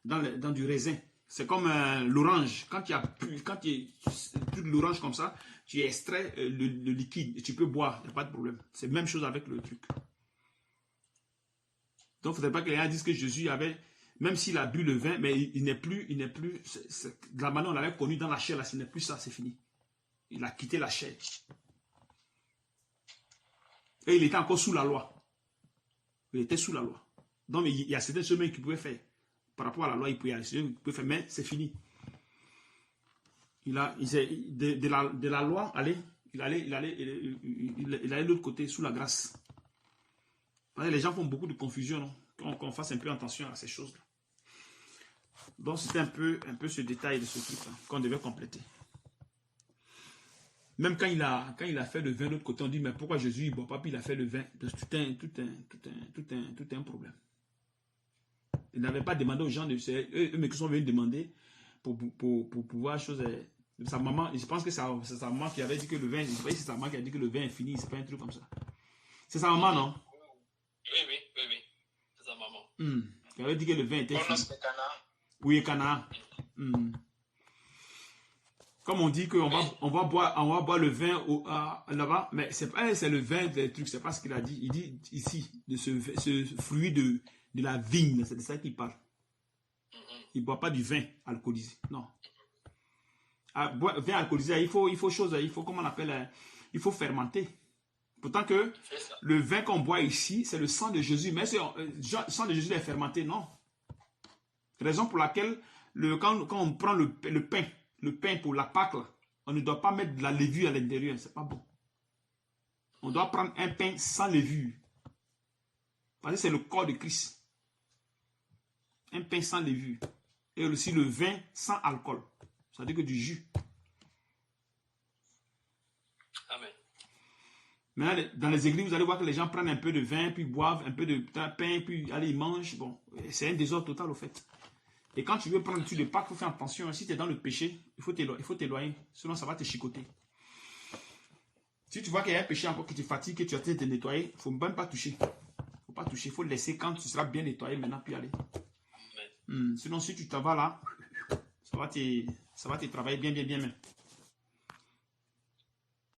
dans du raisin. C'est comme l'orange. Quand il y a plus de l'orange comme ça, tu extrais le liquide et tu peux boire. Il n'y a pas de problème. C'est la même chose avec le truc. Donc, il ne faudrait pas que les gens disent que Jésus avait, même s'il a bu le vin, mais il n'est plus, de la manière on l'avait connu dans la chair, là, ce n'est plus ça, c'est fini. Il a quitté la chair. Et il était encore sous la loi. Il était sous la loi. Donc, il y a certaines choses qu'il pouvait faire. Par rapport à la loi, il pouvait faire, mais c'est fini. De la loi, il allait de l'autre côté, sous la grâce. Les gens font beaucoup de confusion, non? Qu'on fasse un peu attention à ces choses-là. Donc, c'était un peu ce détail de ce truc-là qu'on devait compléter. Même quand il a fait le vin de l'autre côté, on dit, mais pourquoi Jésus ne boit pas, puis il a fait le vin? Tout un problème. Il n'avait pas demandé aux gens, eux mais qui sont venus demander pour pouvoir chose. Sa maman, je pense que c'est sa maman qui avait dit que le vin, je ne sais pas si c'est sa maman qui a dit que le vin est fini, c'est pas un truc comme ça. C'est sa maman, non? Oui. C'est sa maman. Qui avait dit que le vin était fini. Canaan. Oui, Canaan. Comme on dit qu'on va boire le vin là-bas, mais c'est le vin des trucs, c'est pas ce qu'il a dit. Il dit ici, de ce fruit de la vigne, c'est de ça qu'il parle. Il ne boit pas du vin alcoolisé, non. Vin alcoolisé, il faut comment on appelle, il faut fermenter. Pourtant que le vin qu'on boit ici, c'est le sang de Jésus, mais le sang de Jésus est fermenté, non. Raison pour laquelle, quand on prend le pain pour la Pâque, là, on ne doit pas mettre de la levure à l'intérieur, c'est pas bon. On doit prendre un pain sans levure. Parce que c'est le corps de Christ. Un pain sans levure. Et aussi le vin sans alcool. Ça veut dire que du jus. Amen. Maintenant, dans les églises, vous allez voir que les gens prennent un peu de vin, puis boivent un peu de pain, puis allez, ils mangent. Bon, c'est un désordre total au fait. Et quand tu veux prendre le truc de Pâques, il faut faire attention. Si tu es dans le péché, il faut t'éloigner. Sinon, ça va te chicoter. Si tu vois qu'il y a un péché encore qui te fatigue, que tu as été nettoyer, il ne faut même pas toucher. Il ne faut pas toucher. Il faut le laisser quand tu seras bien nettoyé maintenant, puis aller. Sinon, si tu t'en vas là, ça va te travailler bien, bien, bien.